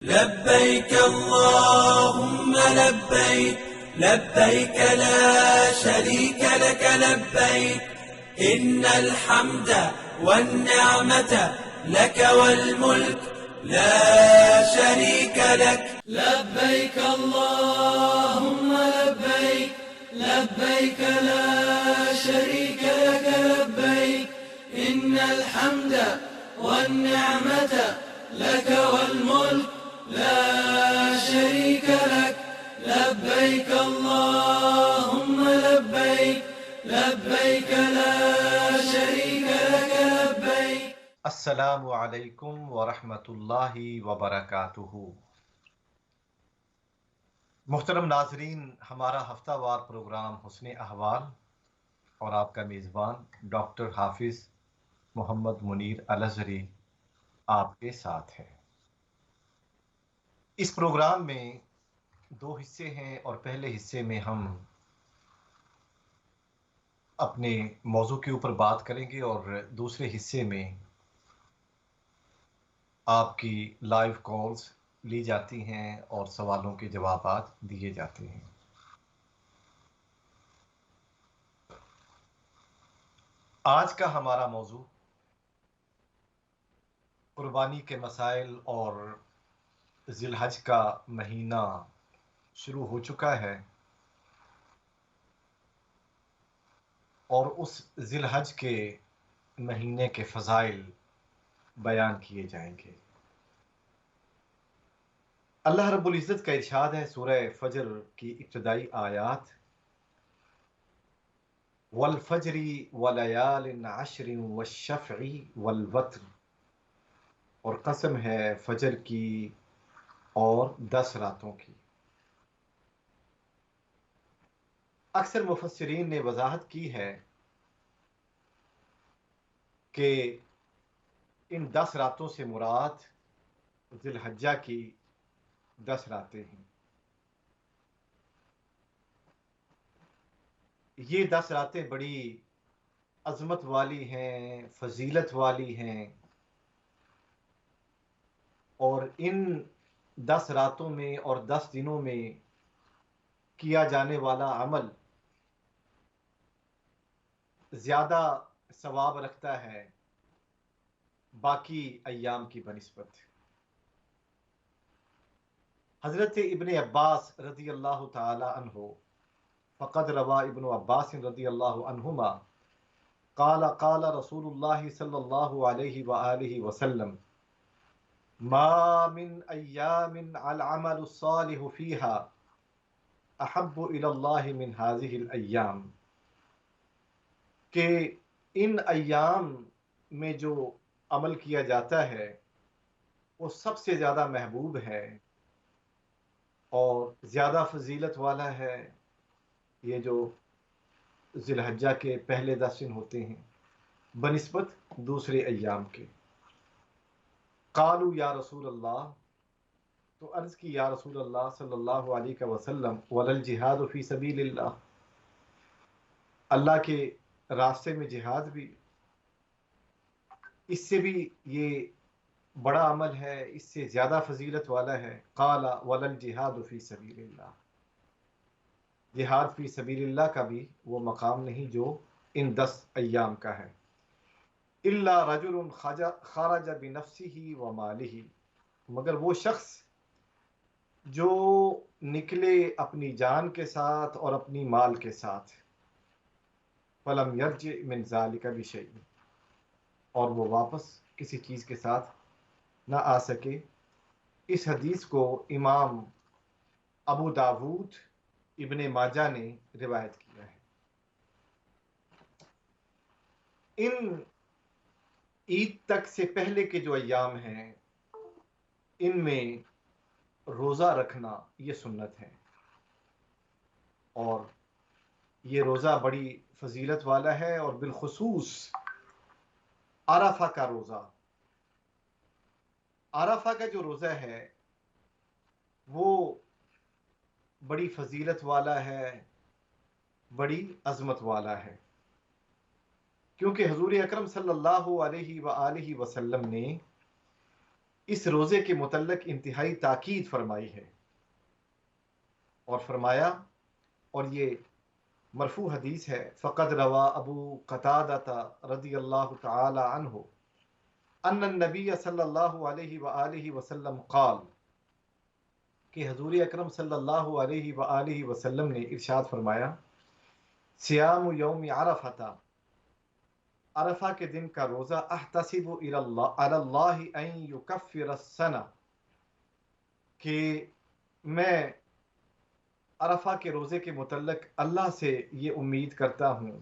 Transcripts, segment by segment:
لبيك اللهم لبيك لبيك لا شريك لك لبيك إن الحمد والنعمة لك والملك لا شريك لك. لبيك اللهم لبيك لبيك لا شريك لك لبيك إن الحمد والنعمة لك والملك لا شريك لك. لبيك اللهم لبيك لبيك لا شريك لك لبيك. السلام علیکم ورحمۃ اللہ وبرکاتہ۔ محترم ناظرین، ہمارا ہفتہ وار پروگرام حسن احوال اور آپ کا میزبان ڈاکٹر حافظ محمد منیر الازہری آپ کے ساتھ ہے۔ اس پروگرام میں دو حصے ہیں اور پہلے حصے میں ہم اپنے موضوع کے اوپر بات کریں گے اور دوسرے حصے میں آپ کی لائیو کالز لی جاتی ہیں اور سوالوں کے جوابات دیے جاتے ہیں۔ آج کا ہمارا موضوع قربانی کے مسائل اور ذی الحج کا مہینہ شروع ہو چکا ہے اور اس ذی الحج کے مہینے کے فضائل بیان کیے جائیں گے۔ اللہ رب العزت کا ارشاد ہے سورہ فجر کی ابتدائی آیات، والفجر وليال عشر والشفع والوتر، اور قسم ہے فجر کی اور 10 راتوں کی۔ اکثر مفسرین نے وضاحت کی ہے کہ ان 10 راتوں سے مراد ذی الحجہ کی 10 راتیں ہیں۔ یہ 10 راتیں بڑی عظمت والی ہیں، فضیلت والی ہیں، اور ان 10 راتوں میں اور 10 دنوں میں کیا جانے والا عمل زیادہ ثواب رکھتا ہے باقی ایام کی بنسبت۔ حضرت ابن عباس رضی اللہ تعالی عنہ، فقد روا ابن عباس رضی اللہ عنہما قال قال رسول اللہ صلی اللہ علیہ وآلہ وسلم ما من ایام العمل الصالح فیها احب الی اللہ من هذه الایام، کہ ان ایام میں جو عمل کیا جاتا ہے وہ سب سے زیادہ محبوب ہے اور زیادہ فضیلت والا ہے، یہ جو ذی الحجہ کے پہلے 10 دن ہوتے ہیں بنسبت دوسرے ایام کے۔ قالوا یا رسول اللہ، تو عرض کی یا رسول اللہ صلی اللہ علیہ وسلم وللجہاد فی سبیل اللہ، اللہ کے راستے میں جہاد بھی، اس سے بھی یہ بڑا عمل ہے، اس سے زیادہ فضیلت والا ہے۔ قال وللجہاد فی سبیل اللہ، جہاد فی سبیل اللہ کا بھی وہ مقام نہیں جو ان 10 ایام کا ہے۔ الا رجل خرج بنفسه وماله، مگر وہ شخص جو نکلے اپنی جان کے ساتھ اور اپنی مال کے ساتھ، فلم یرجع من ذلک بشیء، اور وہ واپس کسی چیز کے ساتھ نہ آ سکے۔ اس حدیث کو امام ابو داود ابن ماجہ نے روایت کیا ہے۔ ان عید تک سے پہلے کے جو ایام ہیں ان میں روزہ رکھنا یہ سنت ہے، اور یہ روزہ بڑی فضیلت والا ہے، اور بالخصوص عرفہ کا روزہ، عرفہ کا جو روزہ ہے وہ بڑی فضیلت والا ہے، بڑی عظمت والا ہے، کیونکہ حضور اکرم صلی اللہ علیہ وآلہ وسلم نے اس روزے کے متعلق انتہائی تاکید فرمائی ہے اور فرمایا، اور یہ مرفوع حدیث ہے، فقد روا ابو قتادہ رضی اللہ تعالی عنہ ان النبی صلی اللہ علیہ وآلہ وسلم قال، کہ حضور اکرم صلی اللہ علیہ وآلہ وسلم نے ارشاد فرمایا، صیام یوم عرفہ، عرفہ کے دن کا روزہ، احتسب علی اللہ ان یکفر السنہ، کہ میں عرفہ کے روزے کے متعلق اللہ سے یہ امید کرتا ہوں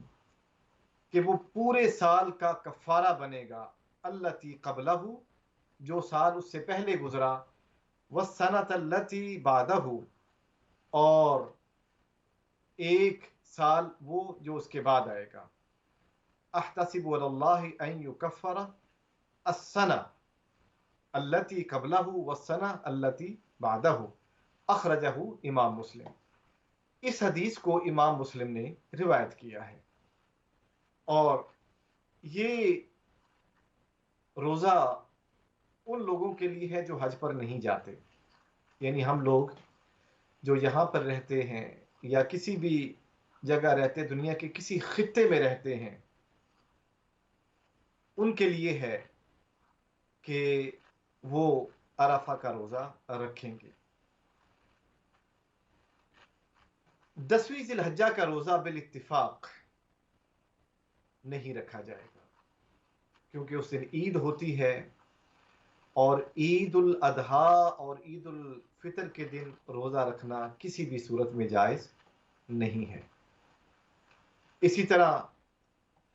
کہ وہ پورے سال کا کفارہ بنے گا، التی قبلہ، جو سال اس سے پہلے گزرا، والسنۃ التی بعدہ، اور ایک سال وہ جو اس کے بعد آئے گا۔ احتسب علی اللہ ان یکفر السنہ التی قبلہ والسنہ التی بعدہ، اخرجہ امام مسلم۔ اس حدیث کو امام مسلم نے روایت کیا ہے، اور یہ روزہ ان لوگوں کے لیے ہے جو حج پر نہیں جاتے، یعنی ہم لوگ جو یہاں پر رہتے ہیں یا کسی بھی جگہ رہتے، دنیا کے کسی خطے میں رہتے ہیں، ان کے لیے ہے کہ وہ عرفہ کا روزہ رکھیں گے۔ 10ویں ذی الحجہ کا روزہ بالاتفاق نہیں رکھا جائے گا، کیونکہ اس دن عید ہوتی ہے، اور عید الاضحیٰ اور عید الفطر کے دن روزہ رکھنا کسی بھی صورت میں جائز نہیں ہے۔ اسی طرح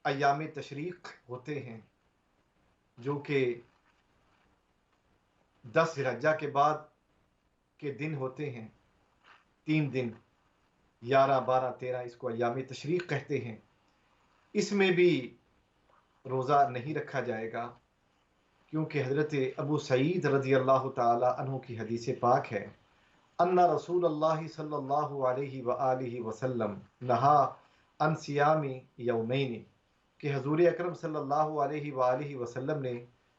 ایام تشریق ہوتے ہیں، جو کہ 10 ذی الحجہ کے بعد کے دن ہوتے ہیں، 3 دن 11 12 13، اس کو ایام تشریق کہتے ہیں۔ اس میں بھی روزہ نہیں رکھا جائے گا، کیونکہ حضرت ابو سعید رضی اللہ تعالی عنہ کی حدیث پاک ہے، ان رسول اللہ صلی اللہ علیہ وآلہ وسلم نہا عن صیام یومین، کہ حضور اکرم صلی اللہ علیہ وآلہ وسلم نے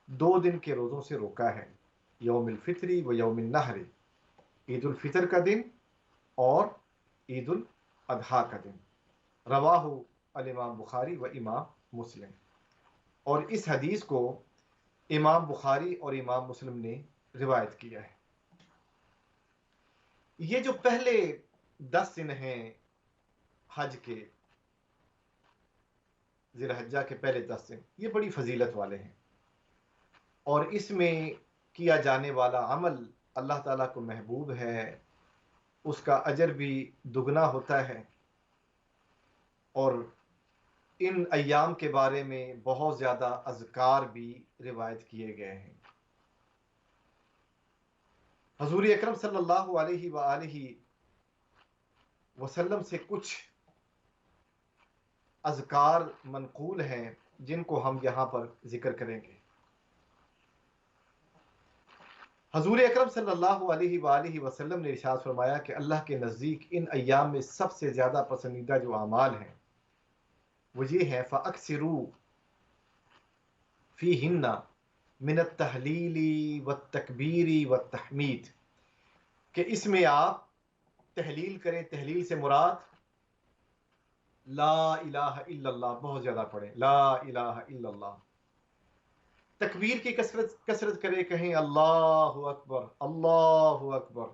2 دن کے روزوں سے روکا ہے، یوم الفطر و یوم النحر، عید الفطر کا دن اور عید الاضحیٰ کا دن۔ رواہ الامام بخاری و امام مسلم، اور اس حدیث کو امام بخاری اور امام مسلم نے روایت کیا ہے۔ یہ جو پہلے 10 دن ہیں حج کے، ذی الحجہ کے پہلے 10 دن، یہ بڑی فضیلت والے ہیں، اور اس میں کیا جانے والا عمل اللہ تعالیٰ کو محبوب ہے، اس کا اجر بھی دگنا ہوتا ہے، اور ان ایام کے بارے میں بہت زیادہ اذکار بھی روایت کیے گئے ہیں۔ حضور اکرم صلی اللہ علیہ وآلہ وسلم سے کچھ اذکار منقول ہیں جن کو ہم یہاں پر ذکر کریں گے۔ حضور اکرم صلی اللہ علیہ وآلہ وسلم نے ارشاد فرمایا کہ اللہ کے نزدیک ان ایام میں سب سے زیادہ پسندیدہ جو اعمال ہیں وہ یہ ہے، فَأَكْثِرُوا فِيهِنَّ مِنَ التَّحْلِيلِ وَالتَّكْبِيرِ وَالتَّحْمِيدِ، کہ اس میں آپ تحلیل کریں۔ تحلیل سے مراد لا الہ الا اللہ بہت زیادہ پڑھیں، لا الہ الا اللہ۔ تکبیر کی کثرت کرے، کہیں اللہ اکبر اللہ اکبر،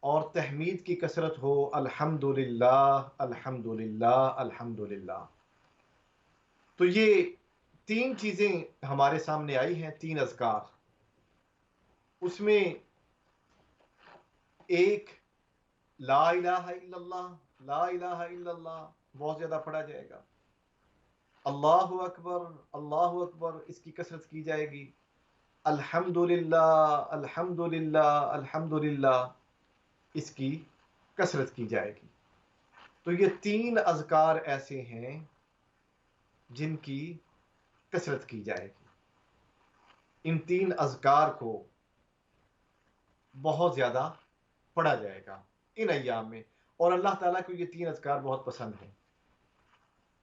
اور تحمید کی کثرت ہو، الحمدللہ الحمدللہ الحمدللہ۔ تو یہ 3 چیزیں ہمارے سامنے آئی ہیں، 3 اذکار۔ اس میں ایک لا الہ الا اللہ، لا الہ الا اللہ بہت زیادہ پڑھا جائے گا۔ اللہ اکبر اس کی کثرت کی جائے گی۔ الحمدللہ الحمدللہ الحمدللہ اس کی کثرت کی جائے گی۔ تو یہ 3 اذکار ایسے ہیں جن کی کثرت کی جائے گی۔ ان 3 اذکار کو بہت زیادہ پڑھا جائے گا ان ایام میں، اور اللہ تعالیٰ کو یہ 3 اذکار بہت پسند ہیں۔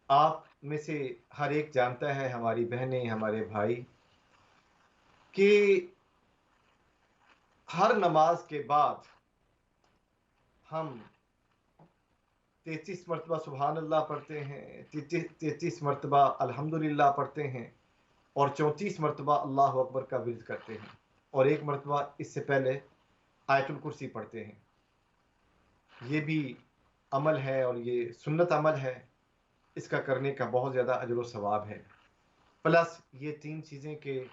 آپ میں سے ہر ایک جانتا ہے، ہماری بہنیں، ہمارے بھائی، کہ ہر نماز کے بعد ہم 33 مرتبہ سبحان اللہ پڑھتے ہیں، 33 مرتبہ الحمدللہ پڑھتے ہیں، اور 34 مرتبہ اللہ اکبر کا ورد کرتے ہیں، اور 1 مرتبہ اس سے پہلے آیت الکرسی پڑھتے ہیں۔ یہ بھی عمل ہے اور یہ سنت عمل ہے، اس کا کرنے کا بہت زیادہ اجر و ثواب ہے۔ پلس یہ 3 چیزیں کہ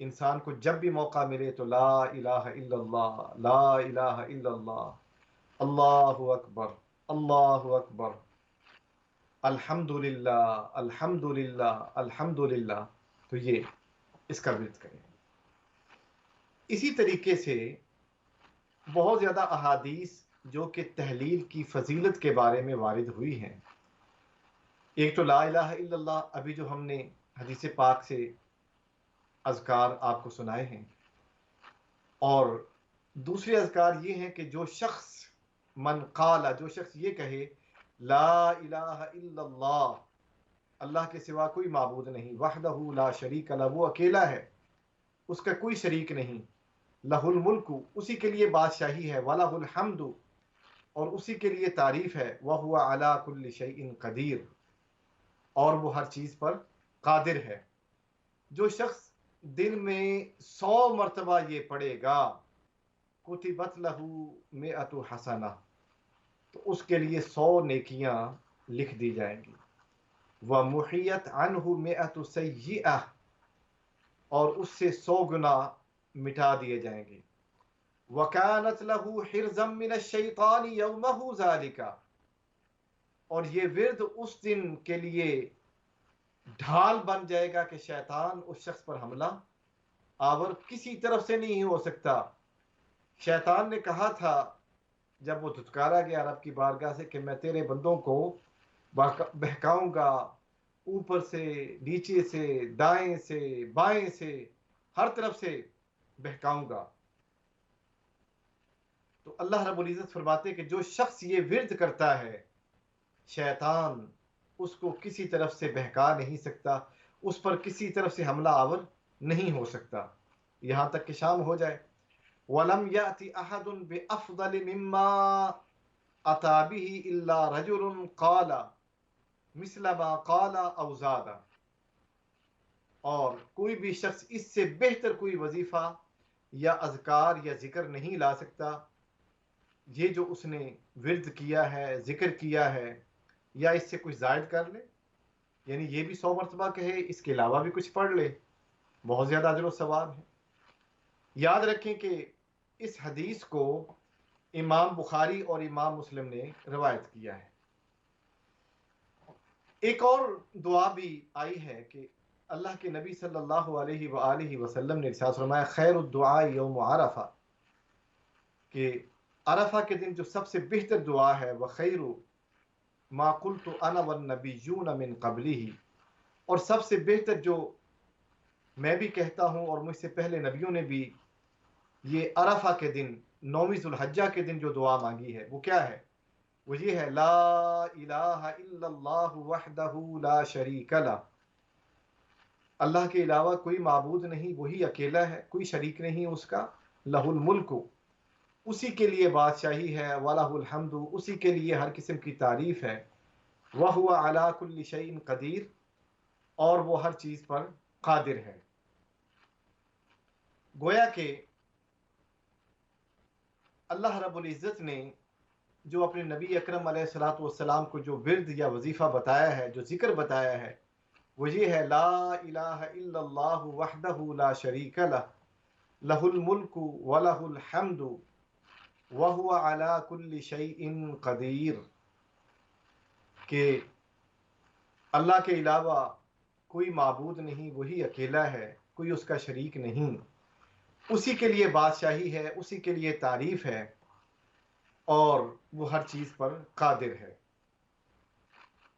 انسان کو جب بھی موقع ملے تو لا الہ الا اللہ، لا الہ الا اللہ، اللہ اکبر، اللہ اکبر، الحمدللہ، الحمدللہ، الحمدللہ، تو یہ اس کا ورد کریں۔ اسی طریقے سے بہت زیادہ احادیث جو کہ تحلیل کی فضیلت کے بارے میں وارد ہوئی ہیں۔ ایک تو لا الہ الا اللہ، ابھی جو ہم نے حدیث پاک سے اذکار آپ کو سنائے ہیں، اور دوسرے اذکار یہ ہیں کہ جو شخص من قال، جو شخص یہ کہے لا الہ الا اللہ، اللہ کے سوا کوئی معبود نہیں، وحدہ لا شریک لہ، وہ اکیلا ہے، اس کا کوئی شریک نہیں، لہ الملک، اسی کے لیے بادشاہی ہے، وَلہ الحمد، اور اسی کے لیے تعریف ہے، وَهُوَ عَلَى كُلِّ شَيْءٍ قدیر، اور وہ ہر چیز پر قادر ہے۔ جو شخص دن میں 100 مرتبہ یہ پڑھے گا، کتبت لہ 100 حسنہ، تو اس کے لیے 100 نیکیاں لکھ دی جائیں گی، وَمُحِیَتْ عَنْهُ 100 سیئہ، اور اس سے 100 گناہ مٹا دیے جائیں گے، وَكَانَتْ لَهُ حِرْزًا مِّنَ الشَّيْطَانِ يَوْمَهُ ذَلِكَ، اور یہ ورد اس دن کے لیے ڈھال بن جائے گا کہ شیطان اس شخص پر حملہ آور کسی طرف سے نہیں ہو سکتا۔ شیطان نے کہا تھا جب وہ دھتکارا گیا رب کی بارگاہ سے کہ میں تیرے بندوں کو بہکاؤں گا، اوپر سے، نیچے سے، دائیں سے، بائیں سے، ہر طرف سے بہکاؤں گا۔ تو اللہ رب العزت فرماتے کہ جو شخص یہ ورد کرتا ہے، شیطان اس کو کسی طرف سے بہکا نہیں سکتا، اس پر کسی طرف سے حملہ آور نہیں ہو سکتا، یہاں تک کہ شام ہو جائے۔ وَلَمْ يَأْتِ أَحَدٌ بِأَفْضَلِ مِمَّا أَتَى بِهِ إِلَّا رَجُلٌ قَالَ مِثْلَ مَا قَالَ أَوْ زَادَ، اور کوئی بھی شخص اس سے بہتر کوئی وظیفہ یا اذکار یا ذکر نہیں لا سکتا، یہ جو اس نے ورد کیا ہے، ذکر کیا ہے، یا اس سے کچھ زائد کر لے، یعنی یہ بھی 100 مرتبہ کہے، اس کے علاوہ بھی کچھ پڑھ لے، بہت زیادہ اجر و ثواب ہے۔ یاد رکھیں کہ اس حدیث کو امام بخاری اور امام مسلم نے روایت کیا ہے۔ ایک اور دعا بھی آئی ہے کہ اللہ کے نبی صلی اللہ علیہ وآلہ وسلم نے ارشاد فرمایا خیر الدعاء یوم عرفہ، کہ عرفہ کے دن جو سب سے بہتر دعا ہے، وخیر ما قلت انا والنبیون من قبلہ، اور سب سے بہتر جو میں بھی کہتا ہوں اور مجھ سے پہلے نبیوں نے بھی یہ عرفہ کے دن 9ویں ذو الحجہ کے دن جو دعا مانگی ہے، وہ کیا ہے؟ وہ یہ ہے لا الہ الا اللہ وحدہ لا شریک لہ، اللہ کے علاوہ کوئی معبود نہیں، وہی اکیلا ہے، کوئی شریک نہیں اس کا، لہ الملک، اسی کے لیے بادشاہی ہے، وَلَهُ الْحَمْدُ، اسی کے لیے ہر قسم کی تعریف ہے، وَهُوَ عَلَى كُلِّ شَيْءٍ قدیر، اور وہ ہر چیز پر قادر ہے۔ گویا کہ اللہ رب العزت نے جو اپنے نبی اکرم علیہ الصلوۃ والسلام کو جو ورد یا وظیفہ بتایا ہے، جو ذکر بتایا ہے، وہ یہ ہے لا الہ الا اللہ وحدہ لا شریک لہ، لہ الملک ولہ الحمد وَهُوَ عَلَى كُلِّ شَيْءٍ قدیر، کہ اللہ کے علاوہ کوئی معبود نہیں، وہی اکیلا ہے، کوئی اس کا شریک نہیں، اسی کے لیے بادشاہی ہے، اسی کے لیے تعریف ہے، اور وہ ہر چیز پر قادر ہے۔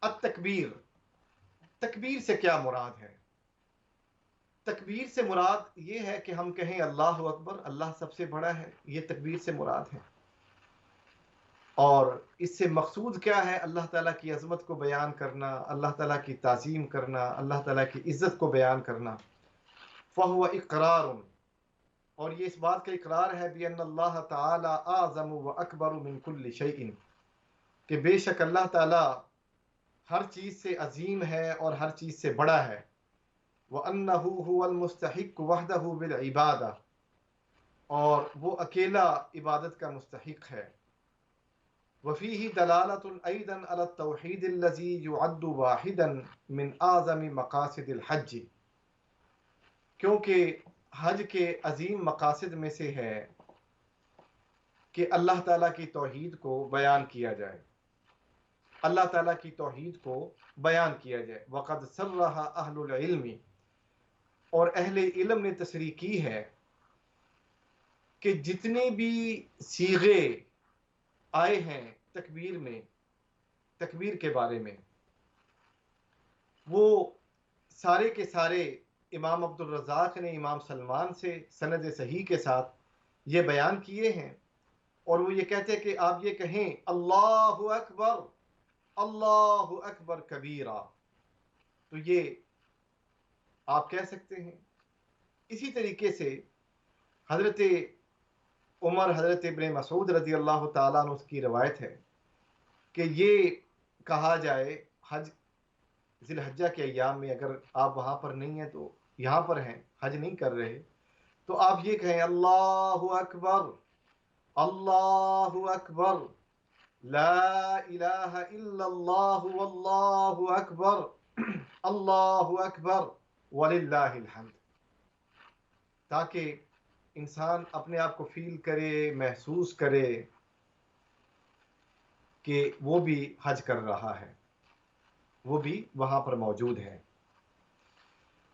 التکبیر، تکبیر سے کیا مراد ہے؟ تکبیر سے مراد یہ ہے کہ ہم کہیں اللہ اکبر، اللہ سب سے بڑا ہے، یہ تکبیر سے مراد ہے۔ اور اس سے مقصود کیا ہے؟ اللہ تعالیٰ کی عظمت کو بیان کرنا، اللہ تعالیٰ کی تعظیم کرنا، اللہ تعالیٰ کی عزت کو بیان کرنا۔ فَهُوَ اقرار، اور یہ اس بات کا اقرار ہے بِأَنَّ اللَّهَ تَعَالَى أَعْظَمُ وَأَكْبَرُ مِنْ كُلِّ شَيْءٍ کہ بے شک اللہ تعالیٰ ہر چیز سے عظیم ہے اور ہر چیز سے بڑا ہے. وَأَنَّهُ هُوَ الْمُسْتَحِقُّ وَحْدَهُ بِالْعِبَادَةِ اور وہ اکیلا عبادت کا مستحق ہے. وفيه دلالة أيضا على التوحيد الذي يعد واحدا من أعظم مقاصد الحج کیونکہ حج کے عظیم مقاصد میں سے ہے کہ اللہ تعالیٰ کی توحید کو بیان کیا جائے. اللہ تعالیٰ کی توحید کو بیان کیا جائے. وقد صرح اہل العلم اور اہل علم نے تصریح کی ہے کہ جتنے بھی صیغے آئے ہیں تکبیر میں، تکبیر کے بارے میں، وہ سارے کے سارے امام عبد الرزاق نے امام سلمان سے سند صحیح کے ساتھ یہ بیان کیے ہیں. اور وہ یہ کہتے ہیں کہ آپ یہ کہیں اللہ اکبر، اللہ اکبر کبیرہ، تو یہ آپ کہہ سکتے ہیں. اسی طریقے سے حضرت عمر، حضرت ابن مسعود رضی اللہ تعالیٰ عنہ کی روایت ہے کہ یہ کہا جائے حج ذی الحجہ کے ایام میں، اگر آپ وہاں پر نہیں ہیں تو یہاں پر ہیں، حج نہیں کر رہے، تو آپ یہ کہیں اللہ اکبر، اللہ اکبر، لا الہ الا اللہ واللہ اکبر، اللہ اکبر وللہ الحمد، تاکہ انسان اپنے آپ کو فیل کرے، محسوس کرے کہ وہ بھی حج کر رہا ہے، وہ بھی وہاں پر موجود ہے.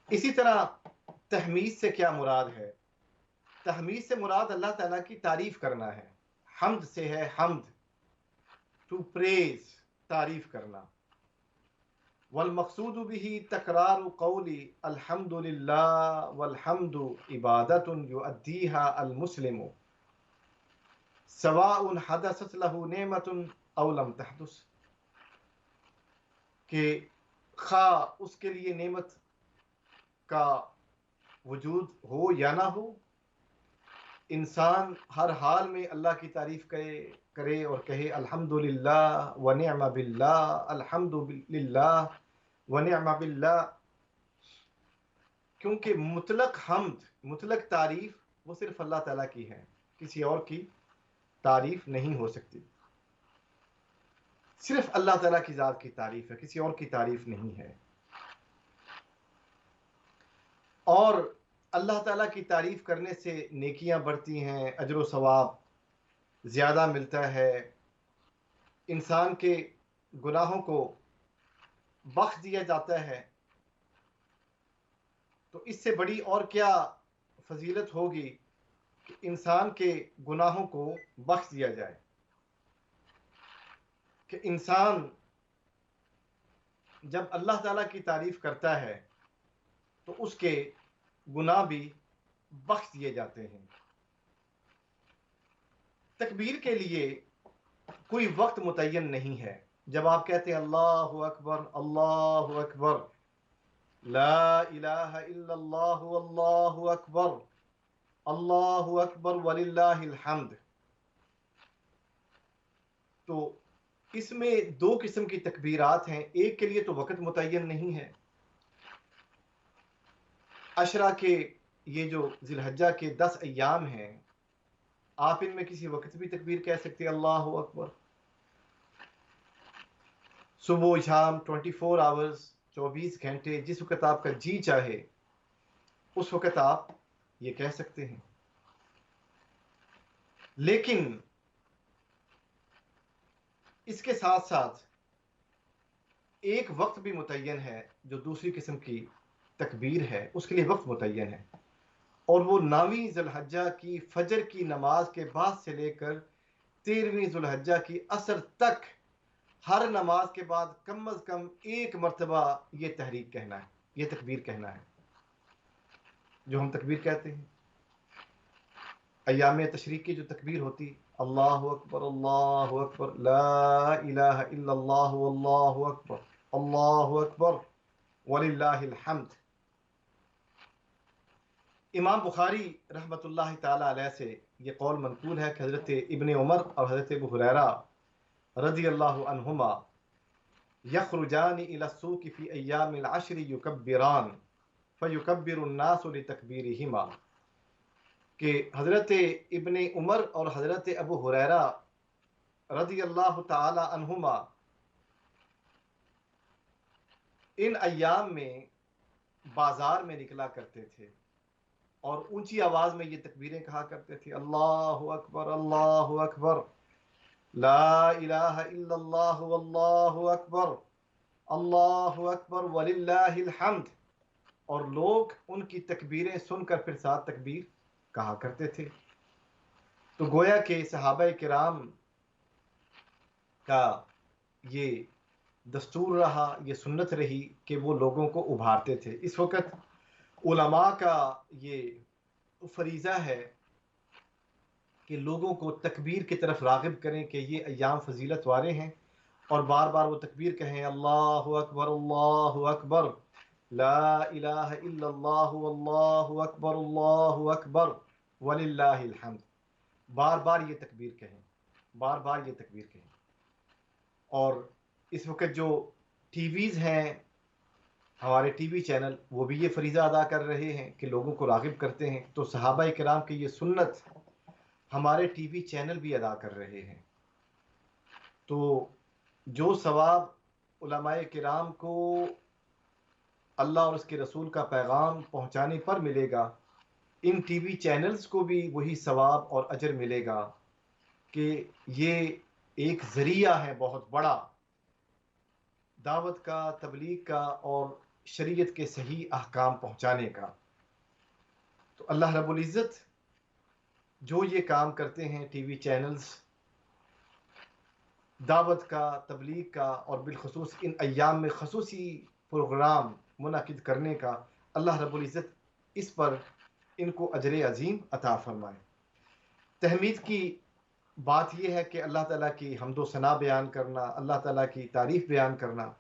اسی طرح تحمید سے کیا مراد ہے؟ تحمید سے مراد اللہ تعالیٰ کی تعریف کرنا ہے. حمد سے ہے حمد، ٹو پریز، تعریف کرنا. والمقصود به تکرار قول الحمد للہ والحمد عبادت یؤدیها المسلم سواء حدثت له نعمت او لم تحدث، کہ خواہ اس کے لیے نعمت کا وجود ہو یا نہ ہو، انسان ہر حال میں اللہ کی تعریف کرے اور کہے الحمدللہ ونعم باللہ، الحمدللہ ونعم باللہ، کیونکہ مطلق حمد، مطلق تعریف وہ صرف اللہ تعالیٰ کی ہے، کسی اور کی تعریف نہیں ہو سکتی. صرف اللہ تعالیٰ کی ذات کی تعریف ہے، کسی اور کی تعریف نہیں ہے. اور اللہ تعالیٰ کی تعریف کرنے سے نیکیاں بڑھتی ہیں، اجر و ثواب زیادہ ملتا ہے، انسان کے گناہوں کو بخش دیا جاتا ہے. تو اس سے بڑی اور کیا فضیلت ہوگی کہ انسان کے گناہوں کو بخش دیا جائے، کہ انسان جب اللہ تعالیٰ کی تعریف کرتا ہے تو اس کے گناہ بھی بخش دیے جاتے ہیں. تکبیر کے لیے کوئی وقت متعین نہیں ہے. جب آپ کہتے ہیں اللہ اکبر، اللہ اکبر، لا الہ الا اللہ واللہ اکبر، اللہ اکبر وللہ الحمد، تو اس میں دو قسم کی تکبیرات ہیں. ایک کے لیے تو وقت متعین نہیں ہے. عشرہ کے یہ جو ذی الحجہ کے 10 ایام ہیں، آپ ان میں کسی وقت بھی تکبیر کہہ سکتے ہیں اللہ اکبر. صبح شام 24 آورز، 24 گھنٹے، جس وقت آپ کا جی چاہے اس وقت آپ یہ کہہ سکتے ہیں. لیکن اس کے ساتھ ساتھ ایک وقت بھی متعین ہے، جو دوسری قسم کی تکبیر ہے اس کے لیے وقت متعین ہے، اور وہ 9ویں ذی الحجہ کی فجر کی نماز کے بعد سے لے کر 13ویں ذی الحجہ کی عصر تک ہر نماز کے بعد کم از کم ایک مرتبہ یہ تحریک کہنا ہے، یہ تکبیر کہنا ہے، جو ہم تکبیر کہتے ہیں. ایام تشریق کی جو تکبیر ہوتی اللہ اکبر، اللہ اکبر، لا الہ الا اللہ واللہ اکبر، اللہ اکبر وللہ الحمد، امام بخاری رحمۃ اللہ تعالی علیہ سے یہ قول منقول ہے کہ حضرت ابن عمر اور حضرت ابو ہریرہ رضی اللہ عنہما یخرجان الی السوق فی ایام العشر یکبران فیکبر الناس لتکبیرہما، کہ حضرت ابن عمر اور حضرت ابو ہریرہ رضی اللہ تعالی عنہما ان ایام میں بازار میں نکلا کرتے تھے اور اونچی آواز میں یہ تکبیریں کہا کرتے تھے، اللہ اکبر اللہ اکبر، لا الہ الا اللہ واللہ اکبر، اللہ اکبر وللہ الحمد، اور لوگ ان کی تکبیریں سن کر پھر ساتھ تکبیر کہا کرتے تھے۔ تو گویا کہ صحابہ کرام کا یہ دستور رہا، یہ سنت رہی کہ وہ لوگوں کو ابھارتے تھے۔ اس وقت علماء کا یہ فریضہ ہے کہ لوگوں کو تکبیر کی طرف راغب کریں کہ یہ ایام فضیلت والے ہیں، اور بار بار وہ تکبیر کہیں، اللہ اکبر لا الہ الا اللہ واللہ اکبر وللہ الحمد، بار بار یہ تکبیر کہیں، بار بار یہ تکبیر کہیں۔ اور اس وقت جو ٹی ویز ہیں، ہمارے ٹی وی چینل، وہ بھی یہ فریضہ ادا کر رہے ہیں کہ لوگوں کو راغب کرتے ہیں، تو صحابہ کرام کی یہ سنت ہمارے ٹی وی چینل بھی ادا کر رہے ہیں۔ تو جو ثواب علماء کرام کو اللہ اور اس کے رسول کا پیغام پہنچانے پر ملے گا، ان ٹی وی چینلز کو بھی وہی ثواب اور اجر ملے گا، کہ یہ ایک ذریعہ ہے بہت بڑا دعوت کا، تبلیغ کا اور شریعت کے صحیح احکام پہنچانے کا۔ تو اللہ رب العزت جو یہ کام کرتے ہیں ٹی وی چینلز دعوت کا، تبلیغ کا، اور بالخصوص ان ایام میں خصوصی پروگرام منعقد کرنے کا، اللہ رب العزت اس پر ان کو اجر عظیم عطا فرمائے۔ تحمید کی بات یہ ہے کہ اللہ تعالیٰ کی حمد و ثنا بیان کرنا، اللہ تعالیٰ کی تعریف بیان کرنا،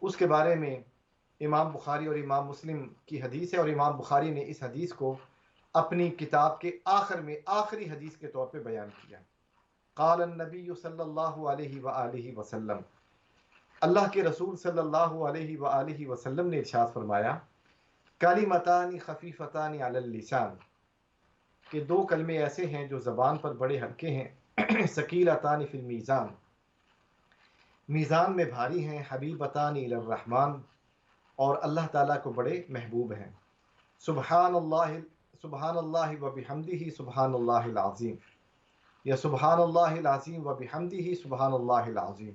اس کے بارے میں امام بخاری اور امام مسلم کی حدیث ہے، اور امام بخاری نے اس حدیث کو اپنی کتاب کے آخر میں آخری حدیث کے طور پہ بیان کیا۔ قال النبی صلی اللہ علیہ وآلہ وسلم، اللہ کے رسول صلی اللہ علیہ وآلہ وسلم نے ارشاد فرمایا، کلمتان خفیفتان علی اللسان، کہ دو کلمے ایسے ہیں جو زبان پر بڑے ہلکے ہیں، ثقیلتان فی المیزان، میزان میں بھاری ہیں، حبیبتان الی الرحمن، اور اللہ تعالیٰ کو بڑے محبوب ہیں، سبحان اللہ و بحمدہ سبحان اللہ العظیم، یا سبحان اللہ العظیم و بحمدہ سبحان اللہ العظیم،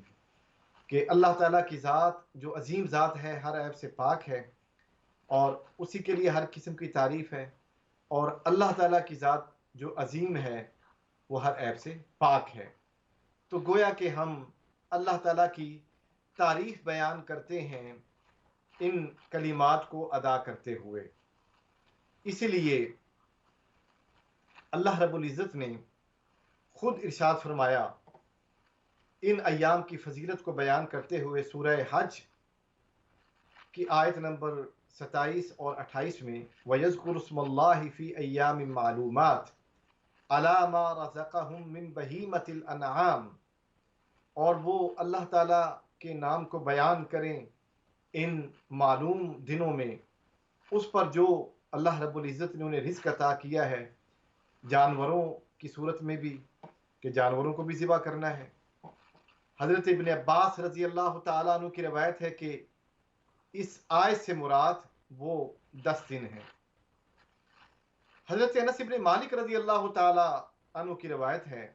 کہ اللہ تعالیٰ کی ذات جو عظیم ذات ہے، ہر عیب سے پاک ہے، اور اسی کے لیے ہر قسم کی تعریف ہے، اور اللہ تعالیٰ کی ذات جو عظیم ہے وہ ہر عیب سے پاک ہے۔ تو گویا کہ ہم اللہ تعالیٰ کی تعریف بیان کرتے ہیں ان کلمات کو ادا کرتے ہوئے۔ اسی لیے اللہ رب العزت نے خود ارشاد فرمایا ان ایام کی فضیلت کو بیان کرتے ہوئے سورہ حج کی آیت نمبر 27 اور 28 میں، وَيَذْكُرُ اسْمَ اللَّهِ فِي أَيَّامٍ مَّعْلُومَاتٍ عَلَىٰ مَا رَزَقَهُم مِّن بَهِیمَةِ الْأَنْعَامِ، اور وہ اللہ تعالیٰ کے نام کو بیان کریں ان معلوم دنوں میں اس پر جو اللہ رب العزت نے انہیں رزق عطا کیا ہے، جانوروں کی صورت میں بھی کہ جانوروں کو بھی ذبح کرنا ہے۔ حضرت ابن عباس رضی اللہ تعالیٰ عنہ کی روایت ہے کہ اس آیت سے مراد وہ 10 دن ہیں۔ حضرت انس ابن مالک رضی اللہ تعالیٰ عنہ کی روایت ہے،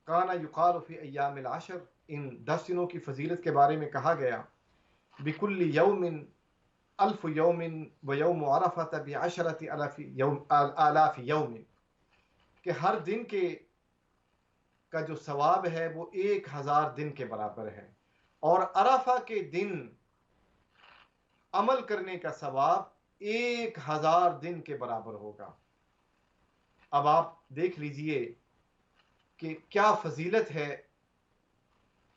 کانا یقال فی ایام العشر، ان 10 دنوں کی فضیلت کے بارے میں کہا گیا، بکل یوم الف یوم و یوم عرفۃ بعشرۃ آلاف یوم، کہ ہر دن کا جو ثواب ہے وہ 1000 دن کے برابر ہے، اور عرفہ کے دن عمل کرنے کا ثواب 1000 دن کے برابر ہوگا۔ اب آپ دیکھ لیجئے کہ کیا فضیلت ہے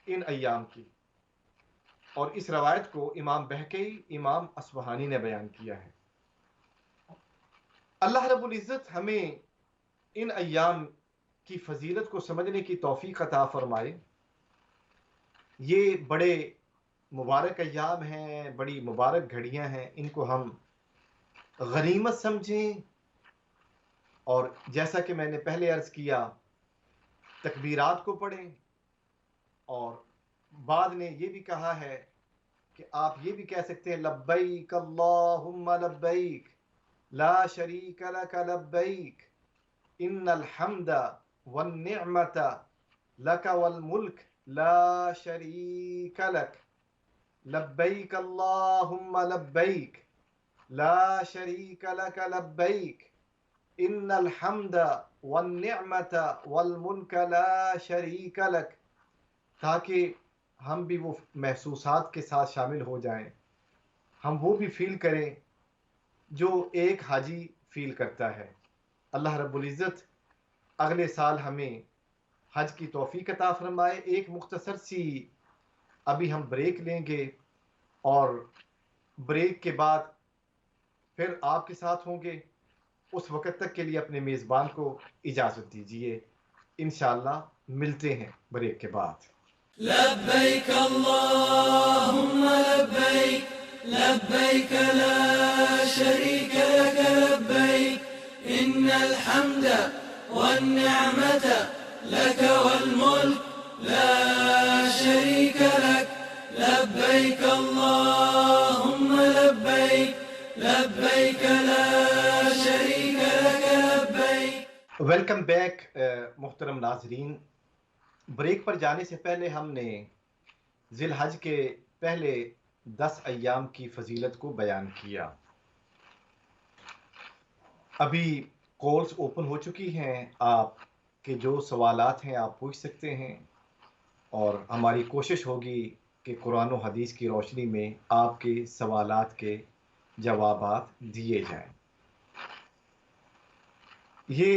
ان ایام کی، اور اس روایت کو امام بہقی، امام اصفہانی نے بیان کیا ہے۔ اللہ رب العزت ہمیں ان ایام کی فضیلت کو سمجھنے کی توفیق عطا فرمائے. یہ بڑے مبارک ایام ہیں، بڑی مبارک گھڑیاں ہیں، ان کو ہم غنیمت سمجھیں. اور جیسا کہ میں نے پہلے عرض کیا، تکبیرات کو پڑھیں. اور بعد نے یہ بھی کہا ہے کہ آپ یہ بھی کہہ سکتے ہیں لبیک اللہم لبیک لا شریک لک لبیک ان الحمد والنعمت لک والملک لا شریک لک لبیک اللہم لبیک لا شریک لک لبیک ان الحمد والنعمت والملک لا شریک لک، تاکہ ہم بھی وہ محسوسات کے ساتھ شامل ہو جائیں، ہم وہ بھی فیل کریں جو ایک حاجی فیل کرتا ہے. اللہ رب العزت اگلے سال ہمیں حج کی توفیق عطا فرمائے. ایک مختصر سی ابھی ہم بریک لیں گے، اور بریک کے بعد پھر آپ کے ساتھ ہوں گے. اس وقت تک کے لیے اپنے میزبان کو اجازت دیجیے. انشاءاللہ ملتے ہیں بریک کے بعد. لبيك اللهم لبيك لبيك لا شريك لك لبيك إن الحمد والنعمة لك والملك لا شريك لك لبيك اللهم لبيك لبيك لا شريك لك لبيك. ویلکم بیک محترم ناظرین. بریک پر جانے سے پہلے ہم نے ذی الحج کے پہلے 10 ایام کی فضیلت کو بیان کیا. ابھی کالز اوپن ہو چکی ہیں، آپ کے جو سوالات ہیں آپ پوچھ سکتے ہیں، اور ہماری کوشش ہوگی کہ قرآن و حدیث کی روشنی میں آپ کے سوالات کے جوابات دیے جائیں. یہ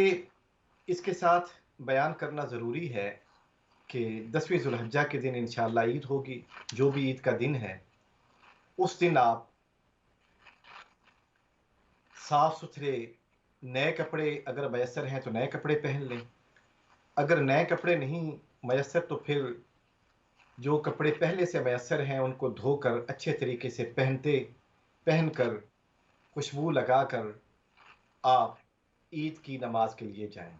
اس کے ساتھ بیان کرنا ضروری ہے کہ 10ویں ذی الحجہ کے دن انشاءاللہ عید ہوگی. جو بھی عید کا دن ہے اس دن آپ صاف ستھرے نئے کپڑے اگر میسر ہیں تو نئے کپڑے پہن لیں. اگر نئے کپڑے نہیں میسر تو پھر جو کپڑے پہلے سے میسر ہیں ان کو دھو کر اچھے طریقے سے پہن کر خوشبو لگا کر آپ عید کی نماز کے لیے جائیں.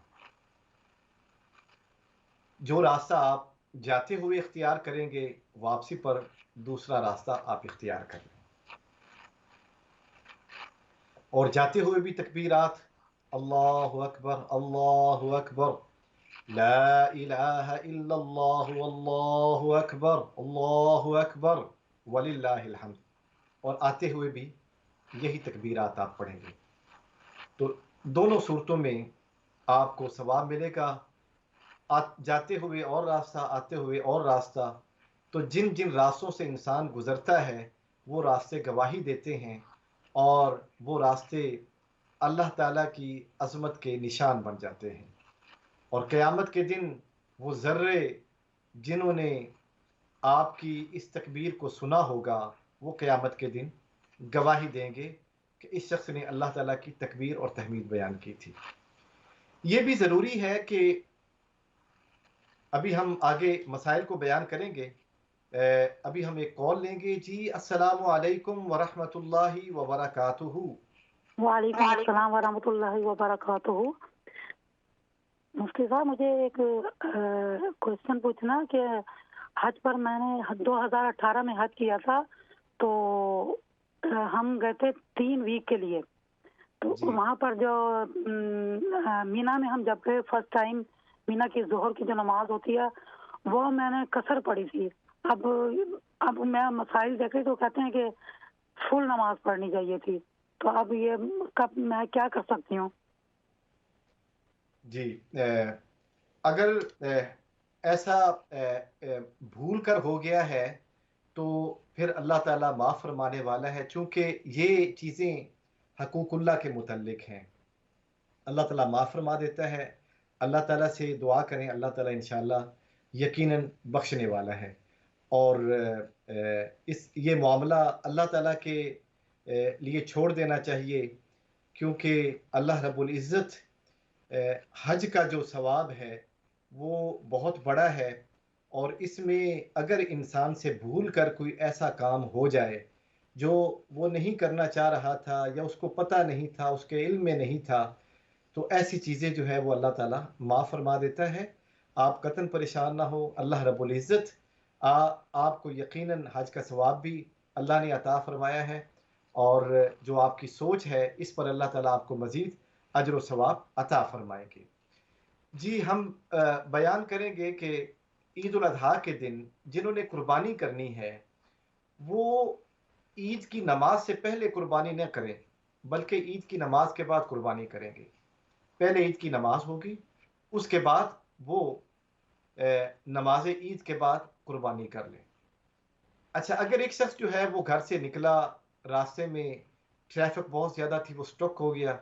جو راستہ آپ جاتے ہوئے اختیار کریں گے، واپسی پر دوسرا راستہ آپ اختیار کر لیں. اور جاتے ہوئے بھی تکبیرات، اللہ اکبر لا الہ الا اللہ اللہ اکبر وللہ الحمد. اور آتے ہوئے بھی یہی تکبیرات آپ پڑھیں گے. تو دونوں صورتوں میں آپ کو ثواب ملے گا. جاتے ہوئے اور راستہ، آتے ہوئے اور راستہ. تو جن جن راستوں سے انسان گزرتا ہے وہ راستے گواہی دیتے ہیں، اور وہ راستے اللہ تعالیٰ کی عظمت کے نشان بن جاتے ہیں. اور قیامت کے دن وہ ذرے جنہوں نے آپ کی اس تکبیر کو سنا ہوگا وہ قیامت کے دن گواہی دیں گے کہ اس شخص نے اللہ تعالیٰ کی تکبیر اور تحمید بیان کی تھی. یہ بھی ضروری ہے کہ ابھی ہم آگے مسائل کو بیان کریں گے. ابھی ہم ایک کال لیں گے. جی السلام علیکم ورحمۃ اللہ وبرکاتہ. وعلیکم السلام ورحمۃ اللہ وبرکاتہ. مفتی صاحب مجھے ایک کوشچن پوچھنا کہ حج پر میں نے 2018 میں حج کیا تھا، تو ہم گئے تھے 3 ویک کے لیے. تو وہاں پر جو مینا میں ہم جب گئے فرسٹ ٹائم، مینا کی ظہر کی جو نماز ہوتی ہے وہ میں نے قصر پڑھی تھی. اب میں مسائل دیکھے تو کہتے ہیں کہ فل نماز پڑھنی چاہیے تھی. تو اب یہ کب میں کیا کر سکتی ہوں؟ جی اگر ایسا بھول کر ہو گیا ہے تو پھر اللہ تعالیٰ معاف فرمانے والا ہے، چونکہ یہ چیزیں حقوق اللہ کے متعلق ہیں. اللہ تعالیٰ معاف فرما دیتا ہے. اللہ تعالیٰ سے دعا کریں، اللہ تعالیٰ انشاءاللہ یقیناً بخشنے والا ہے. اور یہ معاملہ اللہ تعالیٰ کے لیے چھوڑ دینا چاہیے. کیونکہ اللہ رب العزت حج کا جو ثواب ہے وہ بہت بڑا ہے، اور اس میں اگر انسان سے بھول کر کوئی ایسا کام ہو جائے جو وہ نہیں کرنا چاہ رہا تھا، یا اس کو پتہ نہیں تھا، اس کے علم میں نہیں تھا، تو ایسی چیزیں جو ہے وہ اللہ تعالیٰ معاف فرما دیتا ہے۔ آپ قطعاً پریشان نہ ہو، اللہ رب العزت آپ کو یقیناً حج کا ثواب بھی اللہ نے عطا فرمایا ہے، اور جو آپ کی سوچ ہے اس پر اللہ تعالیٰ آپ کو مزید اجر و ثواب عطا فرمائیں گے۔ جی، ہم بیان کریں گے کہ عید الاضحیٰ کے دن جنہوں نے قربانی کرنی ہے وہ عید کی نماز سے پہلے قربانی نہ کریں، بلکہ عید کی نماز کے بعد قربانی کریں گے۔ پہلے عید کی نماز ہوگی، اس کے بعد وہ نماز عید کے بعد قربانی کر لیں۔ اچھا، اگر ایک شخص جو ہے وہ گھر سے نکلا، راستے میں ٹریفک بہت زیادہ تھی، وہ سٹک ہو گیا،